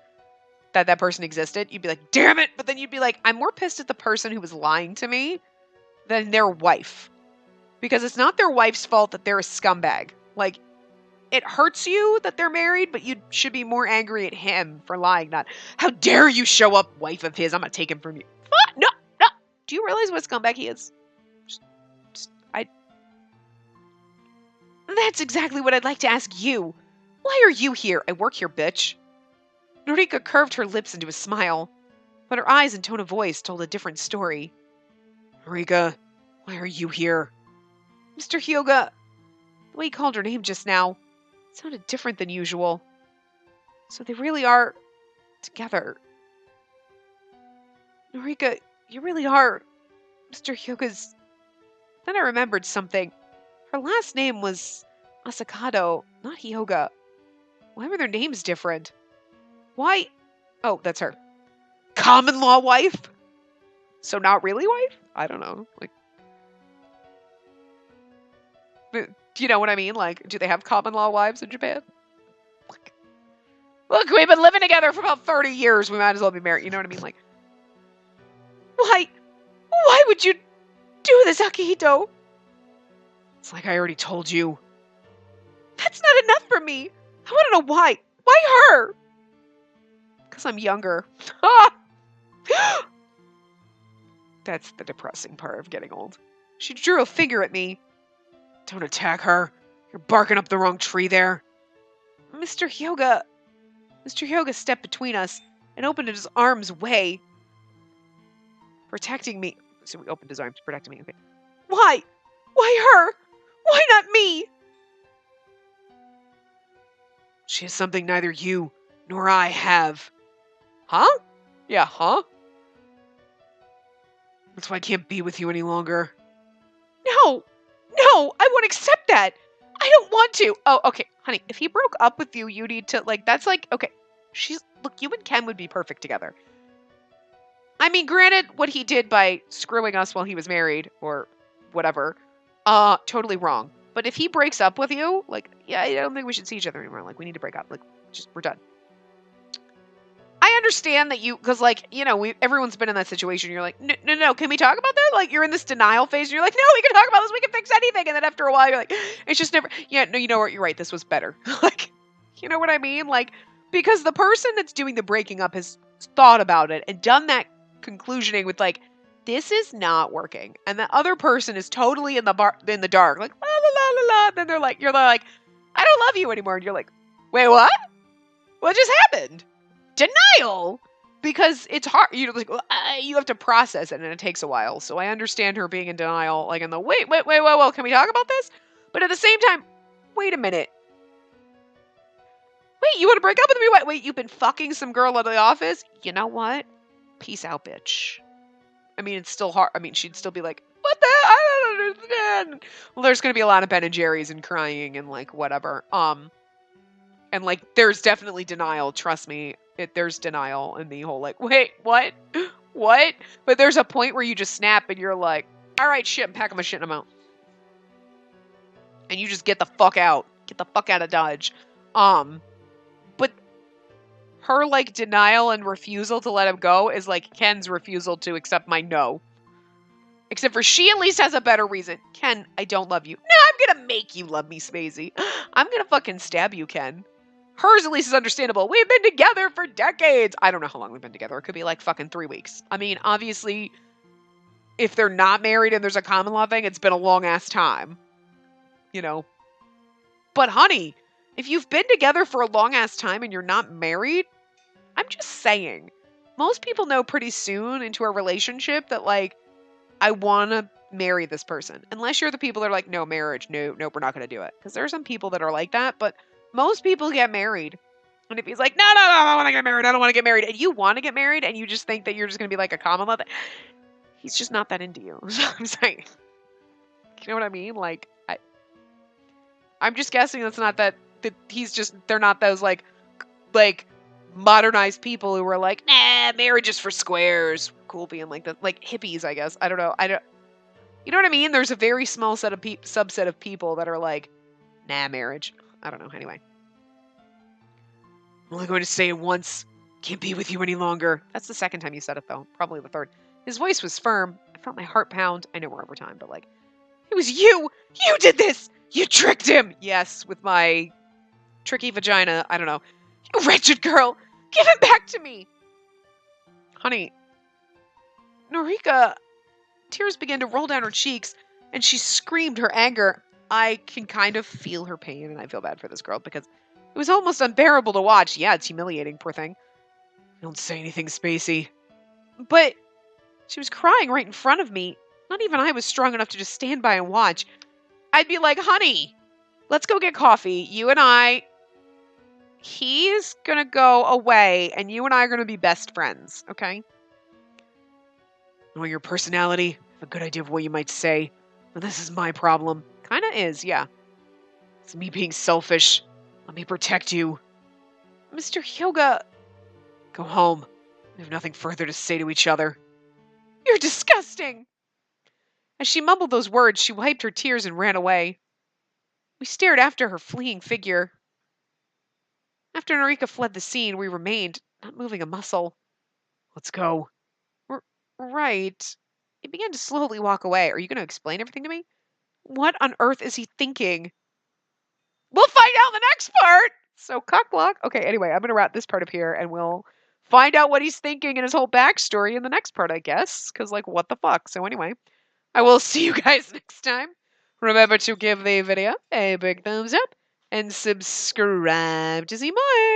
that that person existed. You'd be like, damn it! But then you'd be like, I'm more pissed at the person who was lying to me than their wife. Because it's not their wife's fault that they're a scumbag. Like, it hurts you that they're married, but you should be more angry at him for lying, not, how dare you show up, wife of his, I'm gonna take him from you. No, no. Do you realize what a scumbag he is? That's exactly what I'd like to ask you. Why are you here? I work here, bitch. Norika curved her lips into a smile, but her eyes and tone of voice told a different story. Norika, why are you here? Mr. Hyuga, the way he called her name just now sounded different than usual. So they really are together. Norika, you really are Mr. Hyuga's... Then I remembered something. Her last name was Asakado, not Hyuga. Why were their names different? Why? Oh, that's her. Common law wife? So not really wife? I don't know. Like, do you know what I mean? Like, do they have common law wives in Japan? Like, look, we've been living together for about 30 years. We might as well be married. You know what I mean? Like, why would you do this, Akihito? It's like I already told you. That's not enough for me. I want to know why. Why her? Because I'm younger. That's the depressing part of getting old. She drew a finger at me. Don't attack her. You're barking up the wrong tree there. Mr. Hyuga. Mr. Hyuga stepped between us and opened his arms way. Protecting me. So he opened his arms, protecting me. Okay. Why? Why her? Why not me? She has something neither you nor I have. Huh? Yeah, huh? That's why I can't be with you any longer. No! No! I won't accept that! I don't want to! Oh, okay. Honey, if he broke up with you, you need to, like, that's like, okay. Look, you and Ken would be perfect together. I mean, granted, what he did by screwing us while he was married, or whatever, totally wrong. But if he breaks up with you, like, yeah, I don't think we should see each other anymore. Like, we need to break up. Like, we're done. understand that because like, everyone's been in that situation. You're like, no, can we talk about that? Like, you're in this denial phase and you're like, no, we can talk about this. We can fix anything. And then after a while, you're like, it's just never, no, you know what? You're right. This was better. Like, you know what I mean? Like, because the person that's doing the breaking up has thought about it and done that conclusioning with like, this is not working. And the other person is totally in the dark, like, la, la, la, la, la. Then you're like, I don't love you anymore. And you're like, wait, what? What just happened? Denial. Because it's hard. You have to process it and it takes a while. So I understand her being in denial, like in the, wait, can we talk about this? But at the same time, wait a minute. Wait, you want to break up with me? Wait, you've been fucking some girl at the office? You know what? Peace out, bitch. I mean, it's still hard. I mean, she'd still be like, what the? I don't understand. Well, there's going to be a lot of Ben and Jerry's and crying and like whatever. And like, there's definitely denial. Trust me. There's denial in the whole like, wait, what? What? But there's a point where you just snap and you're like, all right, shit, I'm packing my shit and I'm out. And you just get the fuck out. Get the fuck out of Dodge. But her like denial and refusal to let him go is like Ken's refusal to accept my no. Except for she at least has a better reason. Ken, I don't love you. No, I'm gonna make you love me, Spacey. I'm gonna fucking stab you, Ken. Hers at least is understandable. We've been together for decades. I don't know how long we've been together. It could be like fucking 3 weeks. I mean, obviously, if they're not married and there's a common law thing, it's been a long ass time. But honey, if you've been together for a long ass time and you're not married, I'm just saying, most people know pretty soon into a relationship that like, I want to marry this person. Unless you're the people that are like, no marriage, nope, we're not going to do it. Because there are some people that are like that, but most people get married. And if he's like, no, I don't want to get married, I don't want to get married, and you want to get married, and you just think that you're just going to be like a common law, he's just not that into you. So I'm saying, you know what I mean? Like, I'm just guessing that's not that they're not those like modernized people who are like, nah, marriage is for squares. Cool being like that, like hippies, I guess. I don't know. You know what I mean? There's a very small subset of people that are like, nah, marriage. I don't know. Anyway. I'm only going to say it once. Can't be with you any longer. That's the second time you said it, though. Probably the third. His voice was firm. I felt my heart pound. I know we're over time, but like, it was you. You did this. You tricked him. Yes, with my tricky vagina. I don't know. You wretched girl. Give him back to me. Honey. Norika. Tears began to roll down her cheeks, and she screamed her anger. I can kind of feel her pain, and I feel bad for this girl because it was almost unbearable to watch. Yeah, it's humiliating, poor thing. Don't say anything, Spacey. But she was crying right in front of me. Not even I was strong enough to just stand by and watch. I'd be like, honey, let's go get coffee. You and I, he's gonna go away, and you and I are gonna be best friends, okay? Knowing your personality, I have a good idea of what you might say. But this is my problem. Kinda is, yeah. It's me being selfish. Let me protect you. Mr. Hyoga. Go home. We have nothing further to say to each other. You're disgusting! As she mumbled those words, she wiped her tears and ran away. We stared after her fleeing figure. After Norika fled the scene, we remained, not moving a muscle. Let's go. Right. He began to slowly walk away. Are you going to explain everything to me? What on earth is he thinking? We'll find out in the next part! So, cock block. Okay, anyway, I'm going to wrap this part up here, and we'll find out what he's thinking and his whole backstory in the next part, I guess. Because, like, what the fuck? So, anyway, I will see you guys next time. Remember to give the video a big thumbs up and subscribe to see more.